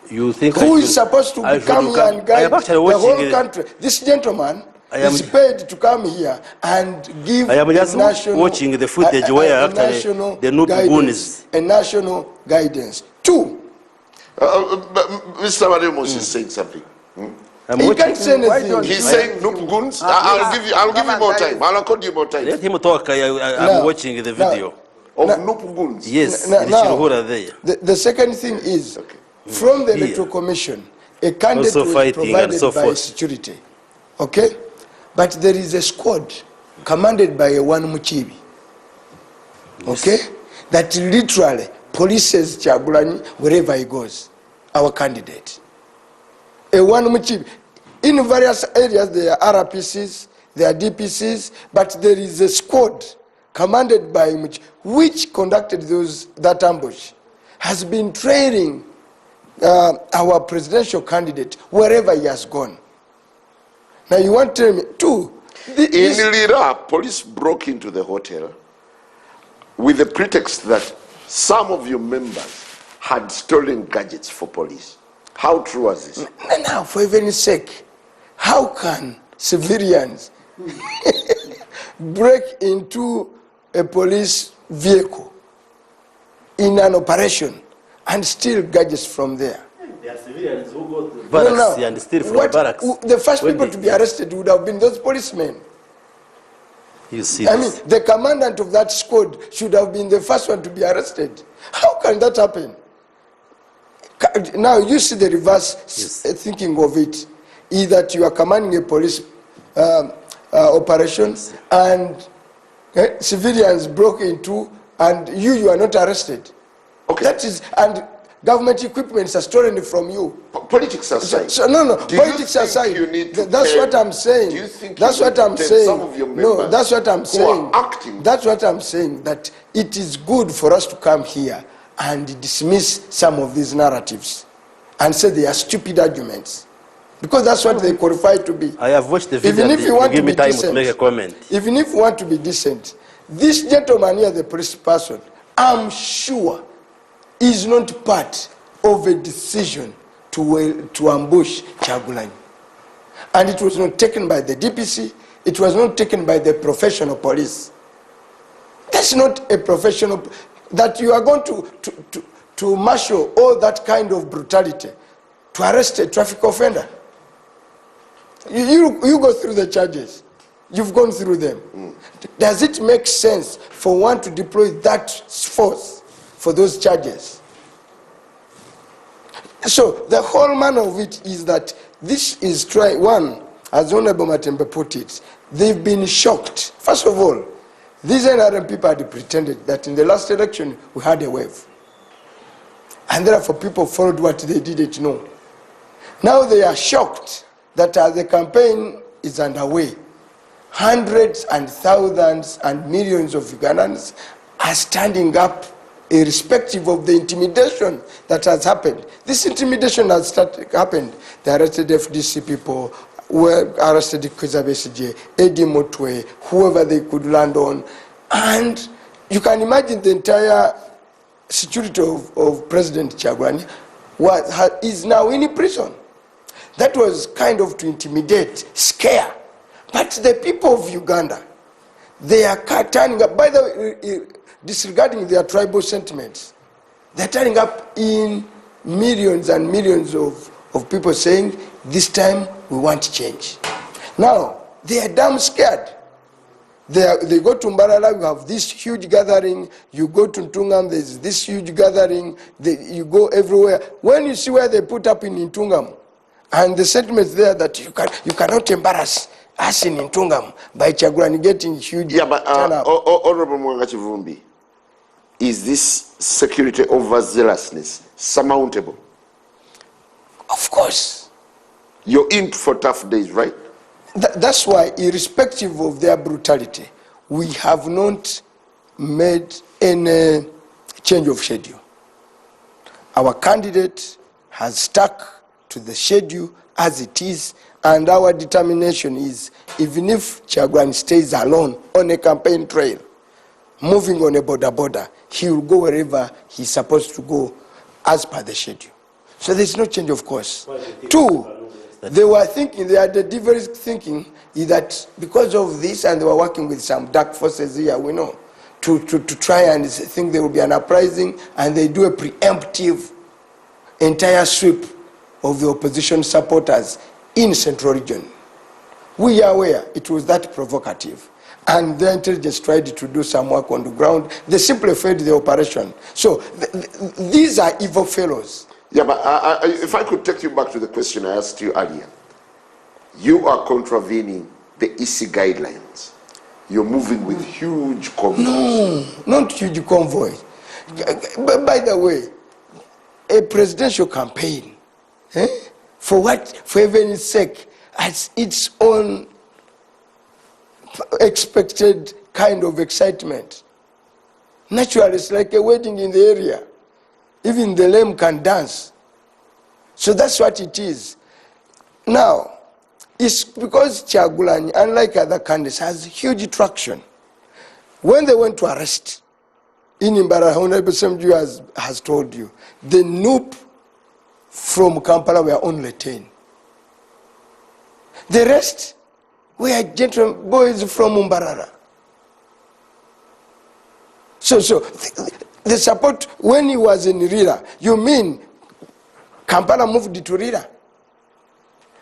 You think who is supposed to come here and guide the whole country? This gentleman is paid to come here and give I am just watching the footage where actually the Nupugun is a national guidance. 2. Mr. Mariamos is saying something. He can't say anything. He's saying Nupuguns. I'll give you more time. I'll accord you more time. Let him talk. I'm watching the video. Of Nupuguns. Yes, the second thing is, from the Electoral Commission, a candidate was provided by security. Okay? But there is a squad commanded by a one Muchibi. Okay? That literally polices Kyagulanyi wherever he goes. Our candidate. A one Muchibi. In various areas there are RPCs, there are DPCs, but there is a squad commanded by Muchibi, which conducted that ambush, has been trailing our presidential candidate wherever he has gone. Now you want to tell me, 2. In Lira, police broke into the hotel with the pretext that some of your members had stolen gadgets for police. How true was this? Now, for heaven's sake, how can civilians break into a police vehicle in an operation and steal gadgets from there? There are civilians who go to barracks and steal from barracks. The first people to be arrested would have been those policemen. You see, I mean, the commandant of that squad should have been the first one to be arrested. How can that happen? Now you see the reverse thinking of it, is that you are commanding a police operation and civilians broke into, and you are not arrested. Okay. That is, and government equipment are stolen from you. Politics aside. Politics aside. That's what I'm saying. Do you think that's what I'm saying? Some of your members that's what I'm saying. Are acting. That's what I'm saying. That it is good for us to come here and dismiss some of these narratives and say they are stupid arguments, because that's what they qualify to be. I have watched the video. Even if you want give to me be time decent, to make a comment. Even if you want to be decent, this gentleman here, the police person, I'm sure is not part of a decision to ambush Kyagulanyi. And it was not taken by the DPC, it was not taken by the professional police. That's not a professional, that you are going to marshal all that kind of brutality to arrest a traffic offender. You go through the charges. You've gone through them. Does it make sense for one to deploy that force for those charges? So the whole manner of it is that this is trying, one, as Honorable Matembe put it, they've been shocked. First of all, these NRM people had pretended that in the last election we had a wave. And therefore people followed what they didn't know. Now they are shocked that as the campaign is underway, hundreds and thousands and millions of Ugandans are standing up irrespective of the intimidation that has happened. This intimidation has happened. They arrested FDC people, were arrested Kizza Besigye, Eddie Motwe, whoever they could land on. And you can imagine the entire security of President Kyagulanyi is now in prison. That was kind of to intimidate, scare. But the people of Uganda, they are turning up, by the way, disregarding their tribal sentiments, they're turning up in millions and millions of people saying, this time we want change. Now, they are damn scared. They go to Mbarara, you have this huge gathering. You go to Ntungam, there's this huge gathering. You go everywhere. When you see where they put up in Ntungam, and the sentiments there that you cannot embarrass us in Ntungam by Kyagulanyi getting huge. Yeah, but Honorable Mwanga Chivumbi, is this security overzealousness surmountable? Of course. You're in for tough days, right? That's why, irrespective of their brutality, we have not made any change of schedule. Our candidate has stuck to the schedule as it is, and our determination is, even if Kyagulanyi stays alone on a campaign trail, moving on a border, he will go wherever he's supposed to go as per the schedule. So there's no change of course. Two, they were thinking, they had the diverse thinking is that because of this, and they were working with some dark forces here, we know, to try and think there will be an uprising, and they do a preemptive entire sweep of the opposition supporters in Central Region. We are aware it was that provocative. And the intelligence tried to do some work on the ground. They simply failed the operation. So these are evil fellows. Yeah, but if I could take you back to the question I asked you earlier. You are contravening the EC guidelines. You're moving with huge convoys. No, not huge convoys. By the way, a presidential campaign, for what, for heaven's sake, has its own expected kind of excitement. Naturally, it's like a wedding in the area. Even the lame can dance. So that's what it is. Now, it's because Kyagulanyi, unlike other candidates, has huge traction. When they went to arrest, in Mbarara, Honorable Semju has told you, the NUP from Kampala were only 10. The rest were gentlemen, boys from Mbarara. So the support, when he was in Rira, you mean Kampala moved to Rira?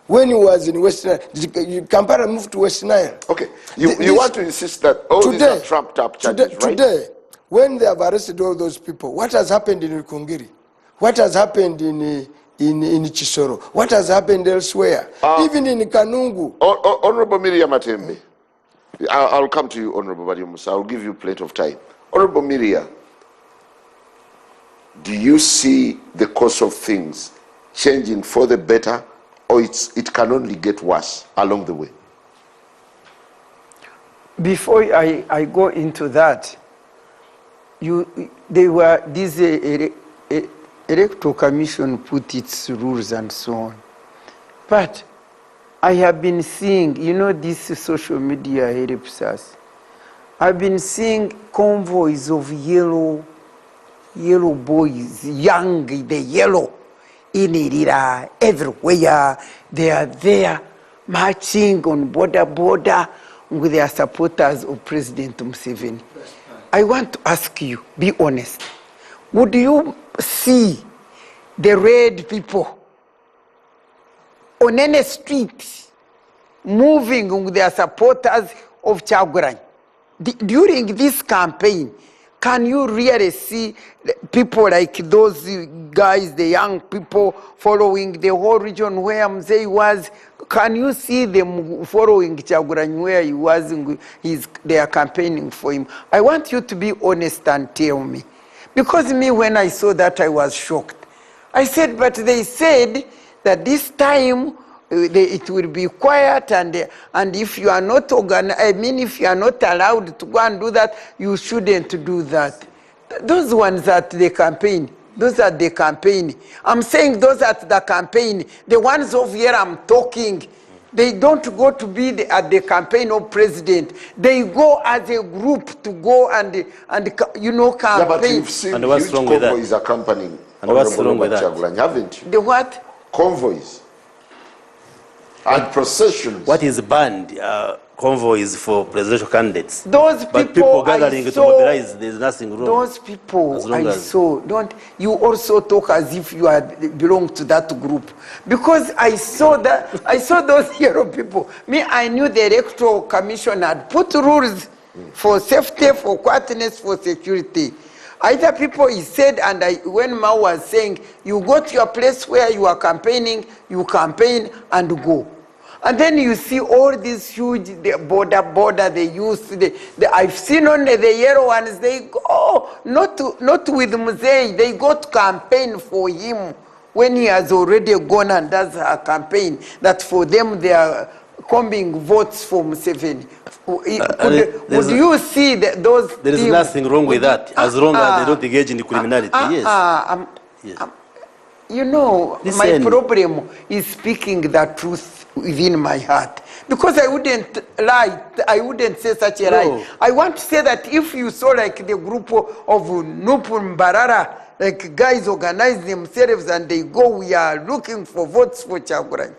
When he was in West Nile, Kampala moved to West Nile. Okay, you want to insist that all these are trapped up charges, right? Today, when they have arrested all those people, what has happened in Rukungiri? What has happened in Chisoro? What has happened elsewhere? Even in Kanungu. Honorable Miria Matembe, I'll come to you, Honorable Badiumusa. I'll give you plenty of time. Honorable Miria, do you see the course of things changing for the better, or it can only get worse along the way? Before I go into that, this electoral commission put its rules and so on. But I have been seeing, this social media helps us. I've been seeing convoys of yellow boys, young, the yellow, in Irira, everywhere. They are there marching on border with their supporters of President Museveni. I want to ask you, be honest. Would you see the red people on any street moving with their supporters of Kyagulanyi? During this campaign, can you really see people like those guys, the young people following the whole region where Mzee was? Can you see them following Kyagulanyi where he was? They are campaigning for him. I want you to be honest and tell me. Because me, when I saw that, I was shocked. I said, but they said that this time it will be quiet, and if you are not if you are not allowed to go and do that, you shouldn't do that. Those ones at the campaign, those are the campaign. I'm saying those at the campaign, the ones over here I'm talking, they don't go to be at the campaign of president. They go as a group to go and campaign. Yeah, but you've seen huge convoys accompanying Honorable Kyagulanyi, haven't you? The what? Convoys. And processions. What is banned? Convoys for presidential candidates. Those people gathering to mobilize, there's nothing wrong. Those people I saw, don't you also talk as if you belong to that group? Because I saw those yellow people. Me, I knew the Electoral Commission had put rules for safety, for quietness, for security. Either people, he said, and when Mao was saying, you go to your place where you are campaigning, you campaign and go. And then you see all these huge border they use. I've seen only the yellow ones, they go, not with Mzee, they go to campaign for him when he has already gone and does a campaign. That for them, they are combing votes for Museveni. Would you see those There is teams? Nothing wrong with that, as long as they don't engage in criminality, yes. Yes. You know, my problem is speaking the truth within my heart. Because I wouldn't lie, I wouldn't say such a lie. I want to say that if you saw like the group of Nupu Mbarara, like guys organize themselves and they go, we are looking for votes for Kyagulanyi,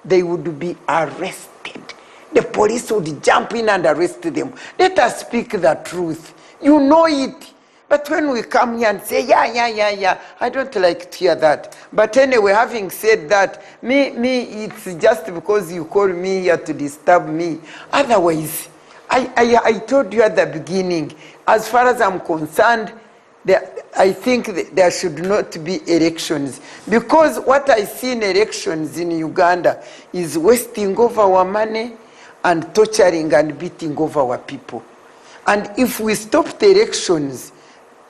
they would be arrested. The police would jump in and arrest them. Let us speak the truth. You know it. But when we come here and say, yeah, I don't like to hear that. But anyway, having said that, me, it's just because you call me here to disturb me. Otherwise, I told you at the beginning, as far as I'm concerned, I think there should not be elections. Because what I see in elections in Uganda is wasting of our money and torturing and beating of our people. And if we stop the elections,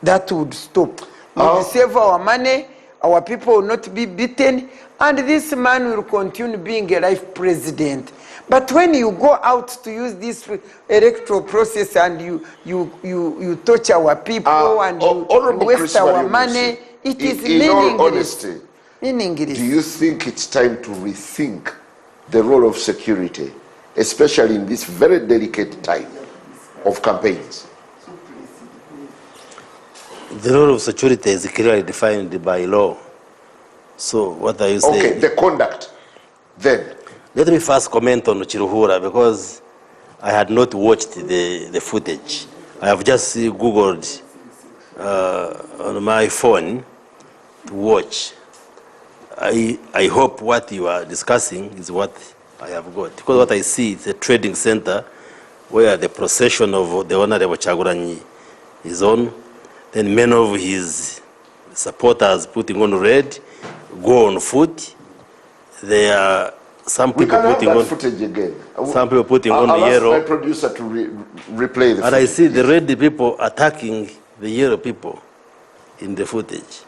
that would stop. We will save our money, our people will not be beaten, and this man will continue being a life president. But when you go out to use this electoral process and you torture our people and you waste our money, it is meaningless. Do you think it's time to rethink the role of security, especially in this very delicate time of campaigns? The role of security is clearly defined by law. So what are you saying? Okay, the conduct, then. Let me first comment on Chiruhura, because I had not watched the footage. I have just Googled on my phone to watch. I hope what you are discussing is what I have got. Because what I see is a trading center where the procession of the Honorable Kyagulanyi is on. Then many of his supporters putting on red, go on foot. There are some people putting on footage again. Some people putting on the yellow. I'll ask my producer to replay the footage. And I see the red people attacking the yellow people in the footage.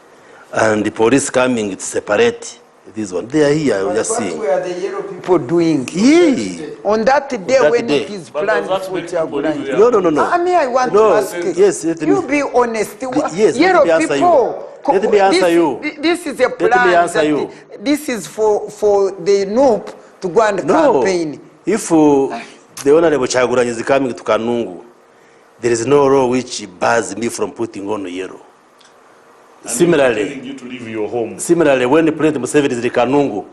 And the police coming to separate this one. They are here, I'm just seeing. What were the yellow people doing? Yeah. On that day when it is planned for Kyagulanyi. No. I want to ask you. Yes, you be honest. Yes, yellow people. Let me answer you. This is a plan. Let me answer you. This is for the NUP to go and campaign. If the Honorable Kyagulanyi is coming to Kanungu, there is no law which bars me from putting on yellow. And similarly, you to leave your home. Similarly, when the President Museveni is in Kanungu,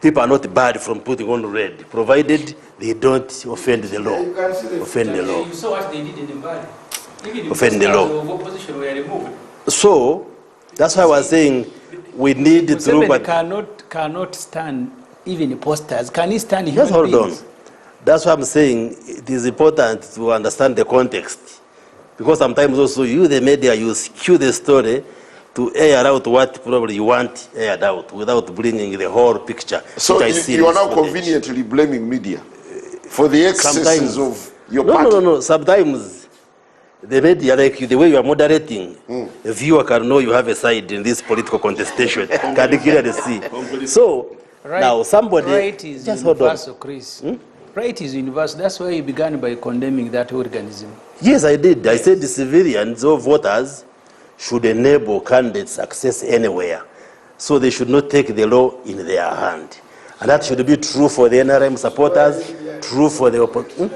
people are not barred from putting on red, provided they don't offend the law. You saw what they did in Mbale. offend the law. So that's why I was saying we need to look at... cannot stand even posters. Can he stand human Just hold beings? on. That's why I'm saying it is important to understand the context. Because sometimes also you, the media, you skew the story to air out what probably you want aired out without bringing the whole picture. So you are now conveniently blaming media for the excesses of your party? No. Sometimes the media, like the way you are moderating, the viewer can know you have a side in this political contestation. Can clearly see. So now somebody... Right is just hold on. universal, Chris. Right is universal. That's why you began by condemning that organism. Yes, I did. I said the civilians or voters should enable candidates access anywhere. So they should not take the law in their hand. And that should be true for the NRM supporters, true for the opposition.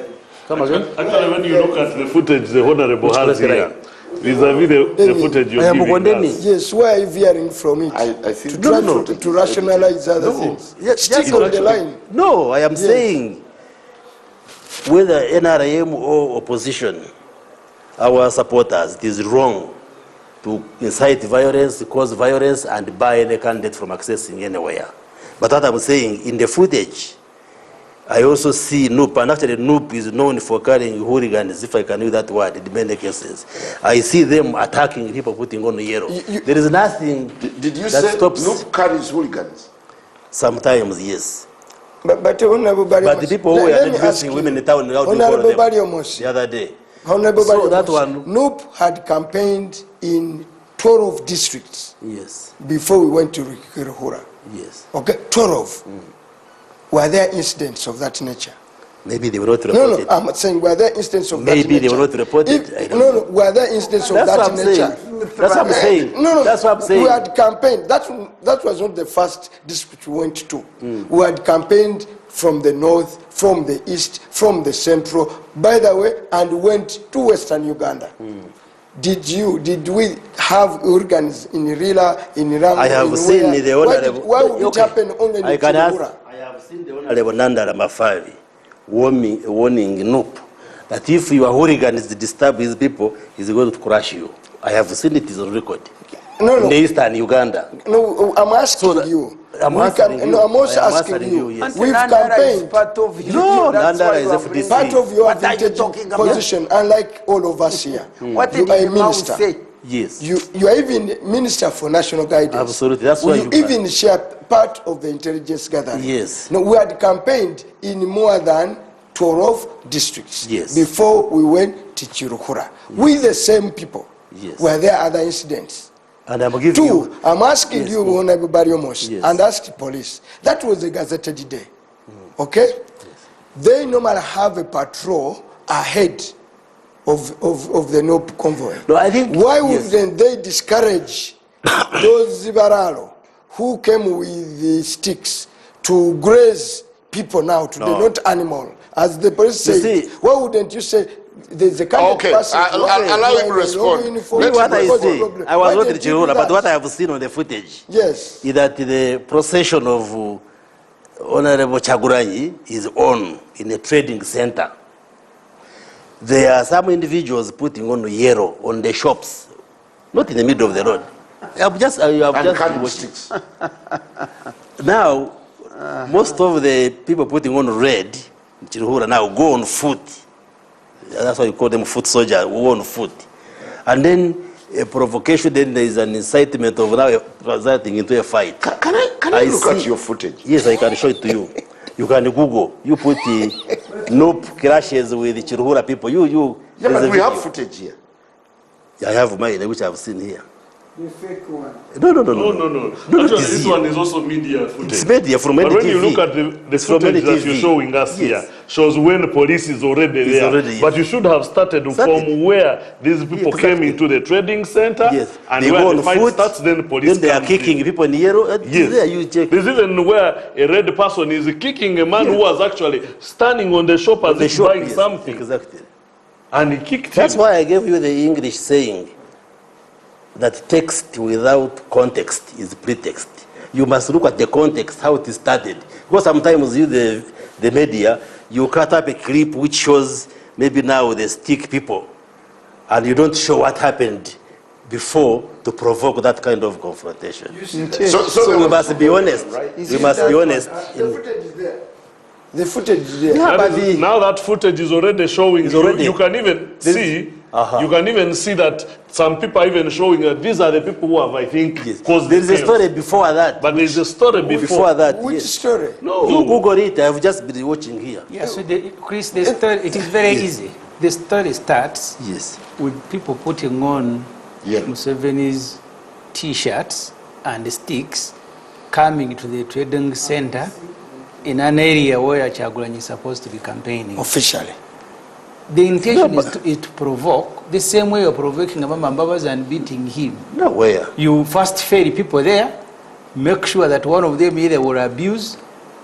Come again? Actually, when you look at the footage the Honorable has here, vis-a-vis the footage you're giving us. Yes, where are you veering from it? I think to rationalize other things. Stick on the line. No, I am saying whether NRM or opposition, our supporters, it is wrong to incite violence, cause violence, and bar any candidate from accessing anywhere. But what I'm saying, in the footage, I also see Noop, and actually Noop is known for carrying hooligans, if I can use that word, in many cases. I see them attacking people putting on yellow. There is nothing Did you that say stops. Noop carries hooligans? Sometimes, yes. But Honorable But the people who are dressing women in town, how do you call them? The other day. Honorable So that one... Noop had campaigned in 12 districts. Yes. Before we went to Ruhura. Yes. Okay, 12. Were there incidents of that nature? Maybe they were not reported. No, I'm saying were there incidents of that nature? Maybe they were not reported. No, were there incidents of that nature? That's what I'm saying. No, that's what I'm saying. We had campaigned. That was not the first district we went to. We had campaigned from the north, from the east, from the central, by the way, and went to western Uganda. Did we have organs in Rila, in Ram? I have seen the Honorable... Why would it happen only in Kibura? I have seen the Honorable Nandala Mafavi warning Noop that if your hooligan is to disturb his people, he's going to crush you. I have seen it on record. In eastern Uganda. No, I'm asking you. I'm asking you. I'm also asking you. Yes. We've campaigned. Part of you. No, That's Nandala why is you are FDC. bringing- Part of your What are you vintage talking about? position, unlike all of us here. What You did are a you now minister. say? Yes. You are even Minister for National Guidance. Absolutely. That's why you even share part of the intelligence gathering. Yes. No, we had campaigned in more than 12 districts. Yes. Before we went to Chiruhura. With the same people. Yes. Were there other incidents? And I'm giving Two, you... I'm asking you, Honorable Barriomos, Yes. and ask the police. That was a gazetted day. Okay? They normally have a patrol ahead of the Noop convoy. No, I think... Why wouldn't they discourage those Zibaralo who came with the sticks to graze people now today, not animal? As the police say, why wouldn't you say there's a kind of person... Allow him to respond. What I say, I was not in Chirula, but what I have seen on the footage is that the procession of Honorable Chaguranyi is on in a trading center. There are some individuals putting on yellow on the shops, not in the middle of the road. Sticks. Now, most of the people putting on red in Chirula now go on foot. That's why you call them foot soldiers, who on foot. And then a provocation, then there is an incitement of now resulting into a fight. Can I look at your footage? Yes, I can show it to you. You can Google. You put the Noop clashes with the Chiruhura people. Yeah, but we have footage here. I have mine, which I have seen here. The fake one. No. Actually, this one is also media footage. It's media from But any when you TV. look at the footage that you're showing us here, shows when the police is already there. Already, but you should have started from where these people came into the trading center, and they where the fight starts, then the police then they are kicking people in yellow. Yes. There you check. There's even where a red person is kicking a man who was actually standing on the shop as he's buying something. Exactly. And he kicked him. That's why I gave you the English saying that text without context is pretext. You must look at the context, how it started. Because sometimes you, the media, you cut up a clip which shows maybe now the stick people and you don't show what happened before to provoke that kind of confrontation. So we must be honest. Right? We must be honest. The footage is there. The footage is there. Yeah, but Now that footage is already showing. You can even see. You can even see that some people are even showing that these are the people who have, I think, caused there is the a story before that. But there is a story Before that. Which yes. story? No. You Google it. I've just been watching here. Yeah, so Chris, the story, it is very easy. The story starts Yes. with people putting on Yeah. Museveni's T-shirts and sticks, coming to the trading center in an area where Kyagulanyi is supposed to be campaigning. Officially. The intention is to provoke, the same way you're provoking Amama Mbabas and beating him. No, where? You first ferry people there, make sure that one of them either were abused,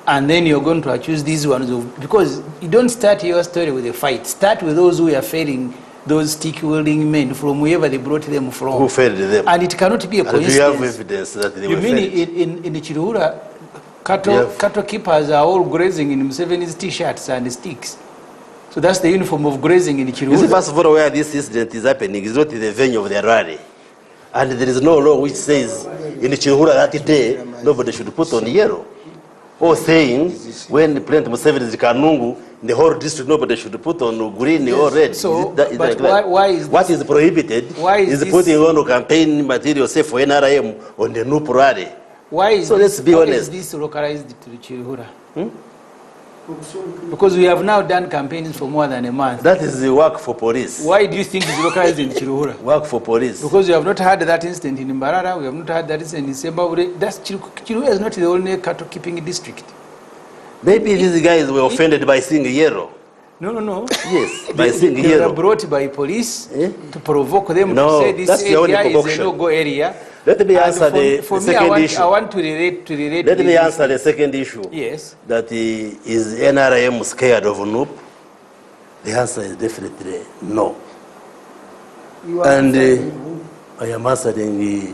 and then you're going to accuse these ones of, because you don't start your story with a fight. Start with those who are ferrying those stick-wielding men from wherever they brought them from. Who ferried them? And it cannot be a And do coincidence. you have evidence that they You were mean ferried? in the Chiruhura, cattle keepers are all grazing in Museveni's T-shirts and sticks. So that's the uniform of grazing in the You see, Chiruhura. first of all, where this incident is happening is not in the venue of the rally. And there is no law which says in Chiruhura that day nobody should put on yellow. Or saying when President Museveni is Kanungu, in the whole district nobody should put on green or red. So, Is but that? why is What this- is prohibited why is this- putting on campaign material, say for NRM, on the NUP rally. Why is So this, let's be why honest. is this localized to the Chiruhura? Because we have now done campaigns for more than a month. That is the work for police. Why do you think it's localized in Chiruhura? Work for police. Because we have not had that incident in Mbarara, we have not had that incident in Sembabure. That's Chiruhura is not the only cattle keeping district. Maybe these guys were offended by seeing yellow. No. Yes, by seeing They were yellow. brought by police Eh? to provoke them No, to say this that's the only area is a provocation. no-go area. Let me And answer the for me, second issue. I want to relate Let me this. answer the second issue. Yes. That is NRM scared of NUP? The answer is definitely no. And I am answering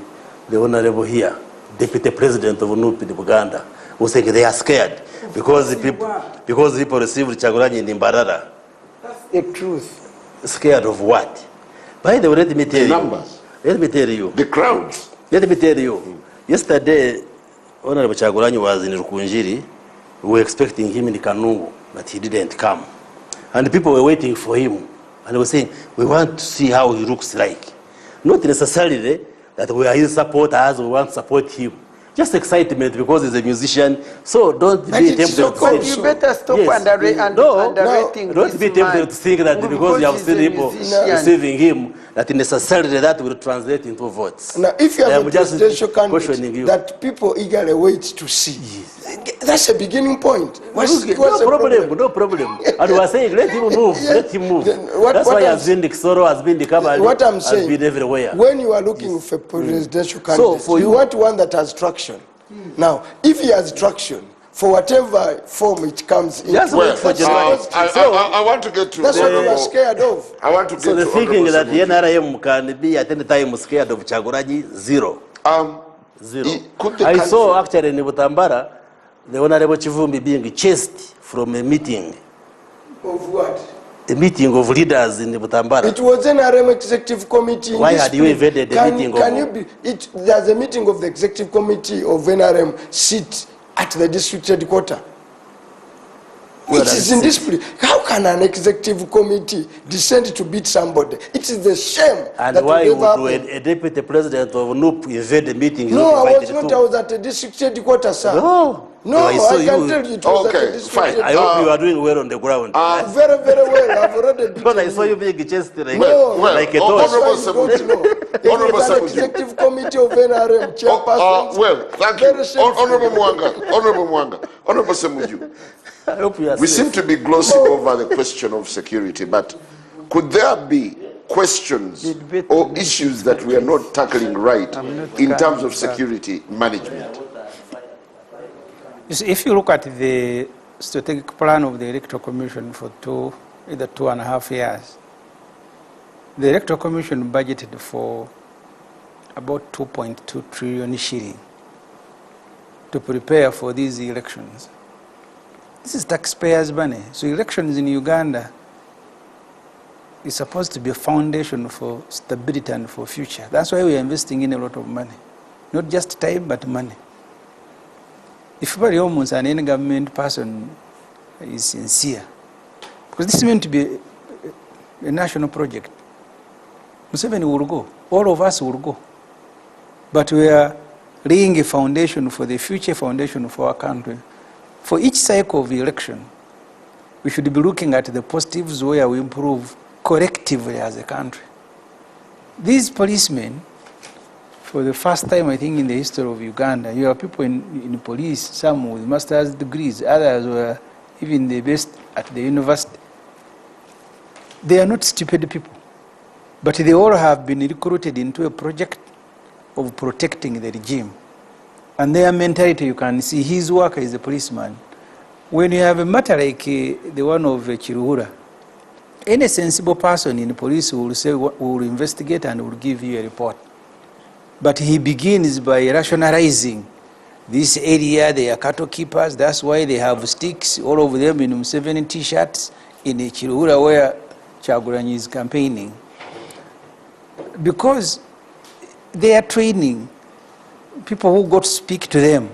the honorable here, Deputy President of NUP in Uganda, who saying they are scared because people received Kyagulanyi in Mbarara. That's the truth. Scared of what? By the way, let me tell you. numbers. Let me tell you. The crowds. Let me tell you. Yesterday, Honorable Kyagulanyi was in Rukunjiri. We were expecting him in Kanungu, but he didn't come. And people were waiting for him. And they were saying, we want to see how he looks like. Not necessarily that we are his supporters, we want to support him. Just excitement because he's a musician. So don't But be it's tempted so to cold. say. You better stop Yes. underrating Don't this be tempted man. to think that because you have he's seen a people musician. receiving him, that necessarily that will translate into votes. Now, if you I have am a just presidential questioning candidate you. that people eagerly wait to see, that's a beginning point. What's No the problem, no problem. And we are saying, let him move, Yeah. let him move. Then what- That's what why I'm- has been the Soro, has been the Kabali, What I'm has saying, been everywhere. when you are looking for presidential candidate, for you you- want one that has traction. Now, if he has traction, for whatever form it comes in, Just wait for January. I want to get to that's what you are honorable- scared of. I want to get So the to thinking honorable that the Semuju. NRM can be at any time scared of Kyagulanyi, zero. Zero. Could the I country- saw actually in Butambara, the Honorable Chivumbi being chased from a meeting Of what? of leaders in Butambara. It was an RM executive committee. in Why this had you place. invaded the meeting Can of- you be? There's a meeting of the executive committee of NRM sit at the district headquarters. Where It does is it in sit? this place. How can an executive committee descend to beat somebody? It is the shame And that why will never would happen. a deputy president of NUP invade the meeting? No, I was not. I was at the district headquarters, sir. No. No, I saw I can you. tell you it was at Okay, the district fine. I headquarters. hope you are doing well on the ground. Very, very well. I've already Because I beaten saw you. you being chased like, No, like a well, That's dog. why Honorable you don't Semuju. know. It Honorable was an Semuju. executive committee of NRM chairperson. Well, thank Very you. shameful. Honorable Mwanga. Honorable Semuju. I hope you are We safe. seem to be glossing over the question of security, but could there be questions or issues that we are not tackling right in terms of security management? You see, if you look at the strategic plan of the Electoral Commission for either 2.5 years, the Electoral Commission budgeted for about 2.2 trillion shilling to prepare for these elections. This is taxpayers' money. So elections in Uganda, is supposed to be a foundation for stability and for future. That's why we are investing in a lot of money. Not just time, but money. If almost any government person is sincere, because this is meant to be a national project, Museveni will go. All of us will go. But we are laying a foundation for the future, foundation for our country. For each cycle of election, we should be looking at the positives where we improve collectively as a country. These policemen, for the first time, I think, in the history of Uganda, you have people in police, some with master's degrees, others were even the best at the university. They are not stupid people, but they all have been recruited into a project of protecting the regime. And their mentality, you can see, his work as a policeman. When you have a matter like the one of Chiruhura, any sensible person in the police will say, will investigate and will give you a report. But he begins by rationalizing this area. They are cattle keepers, that's why they have sticks, all of them in Museveni t-shirts in Chiruhura where Kyagulanyi is campaigning. Because they are training people who go to speak to them.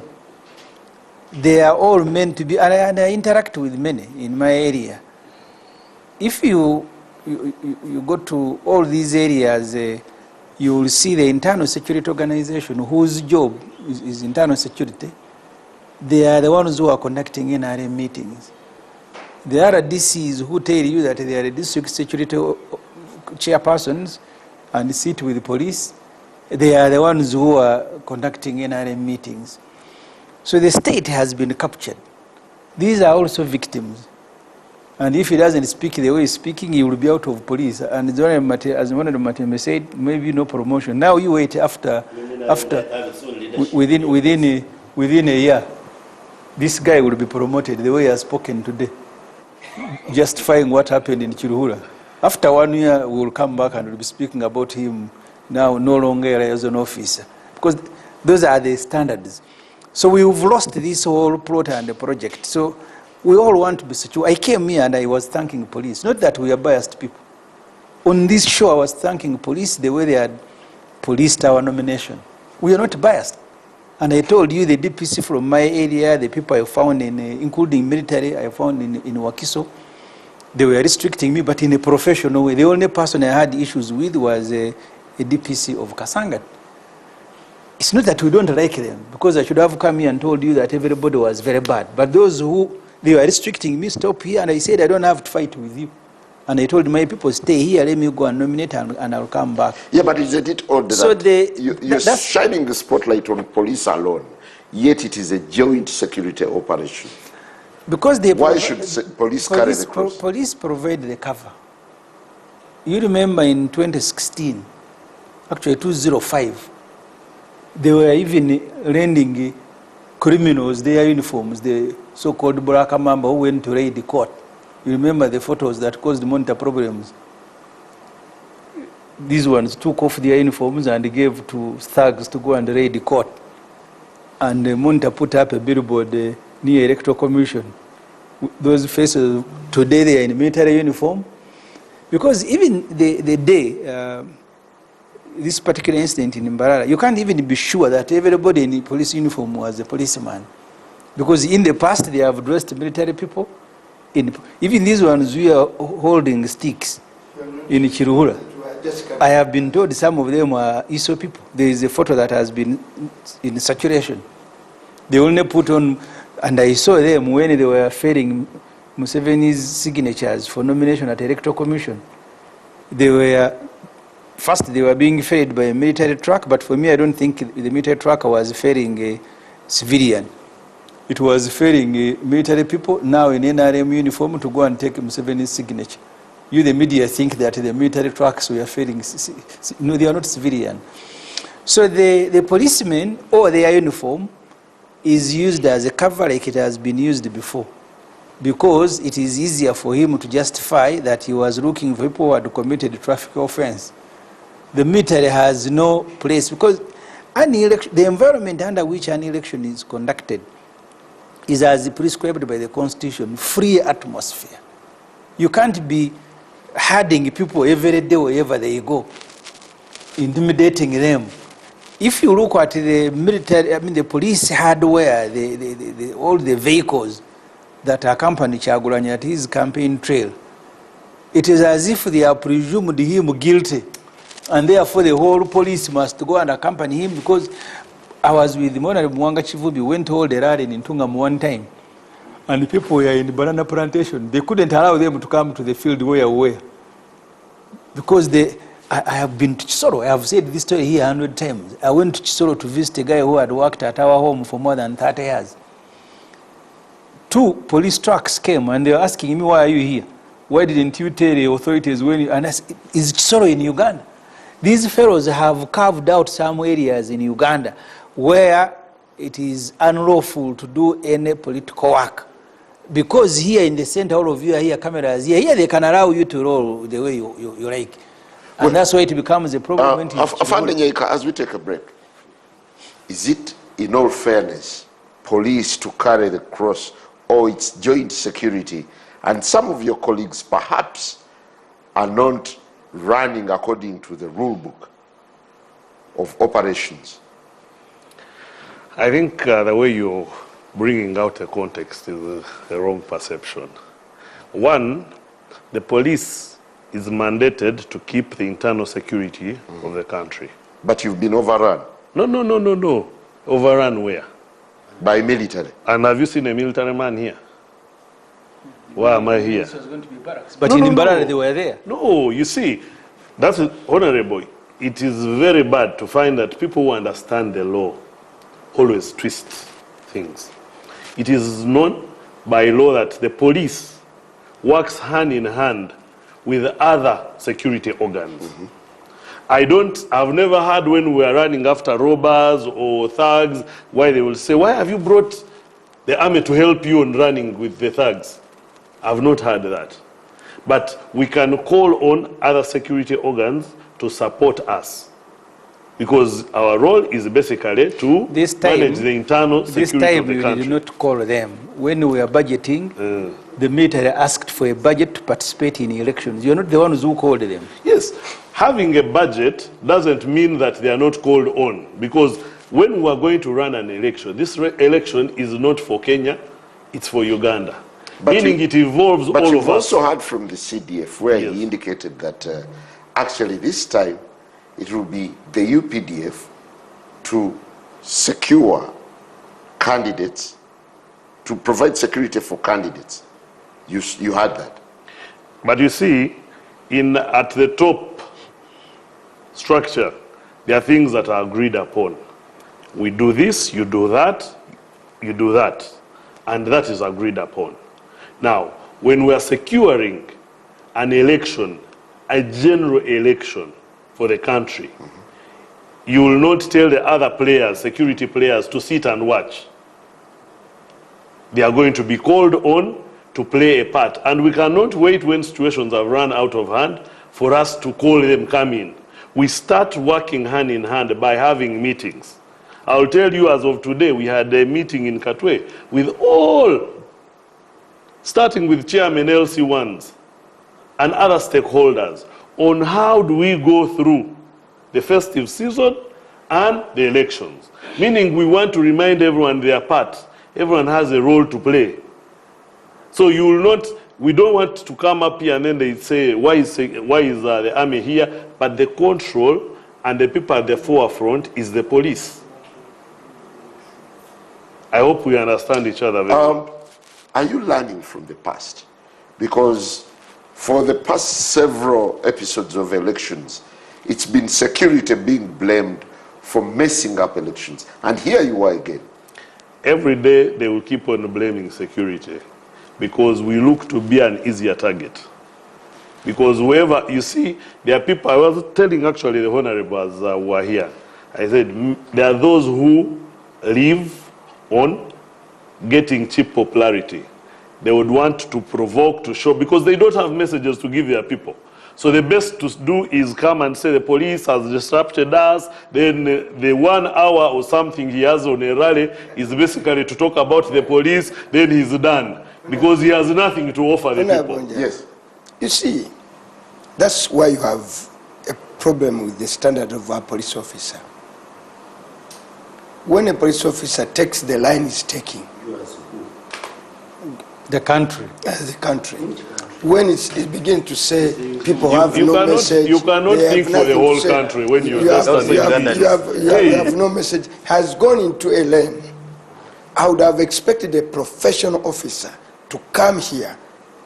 They are all meant to be, and I interact with many in my area. If you go to all these areas, you will see the internal security organization whose job is internal security. They are the ones who are conducting NRM meetings. There are DCs who tell you that they are the district security chairpersons and sit with the police. They are the ones who are conducting NRM meetings. So the state has been captured. These are also victims. And if he doesn't speak the way he's speaking, he will be out of police. And as one of the Matembe said, maybe no promotion. Now you wait within a year, this guy will be promoted the way he has spoken today, justifying what happened in Chiruhura. After 1 year, we will come back and we'll be speaking about him now no longer as an officer. Because those are the standards. So we've lost this whole plot and the project. So we all want to be secure. I came here and I was thanking police. Not that we are biased people. On this show, I was thanking police the way they had policed our nomination. We are not biased. And I told you the DPC from my area, the people I found in, including military, I found in Wakiso, they were restricting me, but in a professional way. The only person I had issues with was a DPC of Kasanga. It's not that we don't like them, because I should have come here and told you that everybody was very bad. But those who, they were restricting me, stop here, and I said, I don't have to fight with you. And I told my people, stay here, let me go and nominate, and I'll come back. Yeah, but isn't it odd that you're shining the spotlight on police alone, yet it is a joint security operation? Because they Why should police carry the cross? Police provide the cover. You remember in 2016, actually 2005, they were even lending criminals their uniforms, the so-called Baraka Mamba who went to raid the court. You remember the photos that caused monitor problems. These ones took off their uniforms and gave to thugs to go and raid the court. And the monitor put up a billboard near Electoral Commission. Those faces, today they are in military uniform. Because even the day, this particular incident in Mbarara, you can't even be sure that everybody in the police uniform was a policeman. Because in the past, they have dressed military people. Even these ones, we are holding sticks in Chiruhura. I have been told some of them are ISO people. There is a photo that has been in circulation. They only put on, and I saw them when they were ferrying Museveni's signatures for nomination at the Electoral Commission. They were being ferried by a military truck, but for me, I don't think the military truck was ferrying a civilian. It was ferrying military people, now in NRM uniform, to go and take Museveni's signature. You, the media, think that the military trucks were ferrying. No, they are not civilian. So the policemen, or their uniform, is used as a cover like it has been used before. Because it is easier for him to justify that he was looking for people who had committed a traffic offense. The military has no place, because the environment under which an election is conducted is as prescribed by the Constitution, free atmosphere. You can't be herding people every day wherever they go, intimidating them. If you look at the military, I mean the police hardware, all the vehicles that accompany Kyagulanyi at his campaign trail, it is as if they are presumed him guilty, and therefore the whole police must go and accompany him. Because I was with Honorable Mwanga Chivubi, went to hold a rally in Ntungam one time, and the people were in the banana plantation. They couldn't allow them to come to the field where we were. Because I have been to Chisoro. I have said this story here 100 times. I went to Chisoro to visit a guy who had worked at our home for more than 30 years. 2 police trucks came and they were asking me, why are you here? Why didn't you tell the authorities when you... And I said, is Chisoro in Uganda? These fellows have carved out some areas in Uganda where it is unlawful to do any political work. Because here in the center, all of you are here, cameras here they can allow you to roll the way you like. And well, that's why it becomes a problem. As we take a break, is it, in all fairness, police to carry the cross, or it's joint security? And some of your colleagues perhaps are not running according to the rule book of operations. I think the way you're bringing out a context is a wrong perception. One, the police is mandated to keep the internal security of the country. But you've been overrun. No. Overrun where? By military. And have you seen a military man here? Why am I here? This was going to be barracks. But in Mbarara they were there. No, you see, that's honorable. It is very bad to find that people who understand the law always twist things. It is known by law that the police works hand in hand with other security organs. I've never heard when we are running after robbers or thugs, why they will say, why have you brought the army to help you in running with the thugs? I've not heard that. But we can call on other security organs to support us. Because our role is basically to manage the internal security of the country. This time we did not call them. When we were budgeting, the military asked for a budget to participate in elections. You're not the ones who called them. Yes. Having a budget doesn't mean that they are not called on. Because when we are going to run an election, this election is not for Kenya, it's for Uganda. But meaning it involves all of us. But you've also heard from the CDF where he indicated that actually this time it will be the UPDF to secure candidates, to provide security for candidates. You had that. But you see, at the top structure, there are things that are agreed upon. We do this, you do that, you do that. And that is agreed upon. Now, when we are securing an election, a general election for the country, you will not tell the other players, security players, to sit and watch. They are going to be called on to play a part. And we cannot wait when situations have run out of hand for us to call them come in. We start working hand in hand by having meetings. I'll tell you, as of today, we had a meeting in Katwe with all, starting with Chairman LC1s and other stakeholders, on how do we go through the festive season and the elections. Meaning we want to remind everyone their part. Everyone has a role to play. So you will not, we don't want to come up here and then they say, why is the army here? But the control and the people at the forefront is the police. I hope we understand each other very well. Are you learning from the past? Because for the past several episodes of elections, it's been security being blamed for messing up elections. And here you are again. Every day they will keep on blaming security because we look to be an easier target. Because wherever, you see, there are people, I was telling actually the honorables who are here, I said, there are those who live on getting cheap popularity. They would want to provoke, to show, because they don't have messages to give their people. So the best to do is come and say the police has disrupted us, then the 1 hour or something he has on a rally is basically to talk about the police, then he's done. Because he has nothing to offer the people. Yes. You see, That's why you have a problem with the standard of a police officer. When a police officer takes the line he's taking, The country. the country, when it begins to say people have no message, you cannot they have think for nothing the to whole say, country when you you have, understand you have no message, has gone into a lane. I would have expected a professional officer to come here,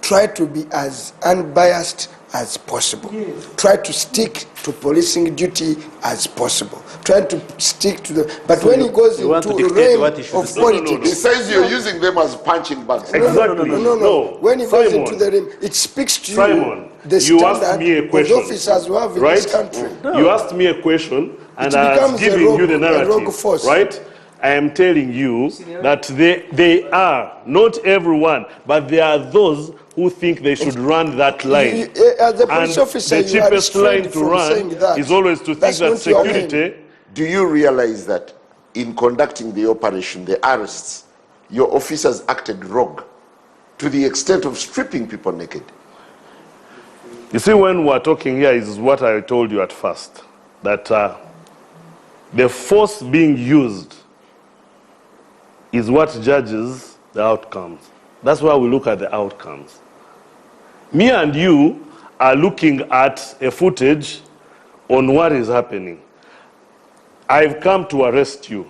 try to be as unbiased as possible, try to stick to policing duty as possible, try to stick to the. But when he goes into a realm of politics, He says you're using them as punching bags. Exactly. no. When he goes Simon, into the realm, it speaks to Simon, you the you asked standard me a of question, the officers who have in right? this country. You asked me a question, and It I was becomes a giving you the rogue narrative, force. right? I am telling you that they are, not everyone, but there are those who think they should run that line. As a police And officer, the you are cheapest line restrained to from run saying that. is always to think That's that not your lane. security. Do you realize that in conducting the operation, the arrests, your officers acted rogue to the extent of stripping people naked? You see, when we're talking here is what I told you at first, that the force being used is what judges the outcomes. That's why we look at the outcomes. Me and you are looking at a footage on what is happening. I've come to arrest you.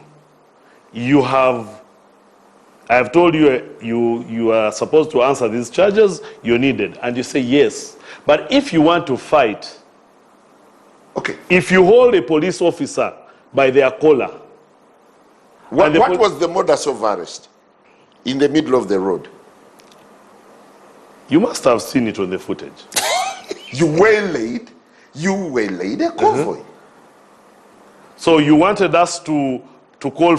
I've told you you are supposed to answer these charges, you're needed, and you say yes. But if you want to fight, Okay. if you hold a police officer by their collar, What was the modus of arrest in the middle of the road? you must have seen it on the footage. You waylaid a convoy. So you wanted us to call for a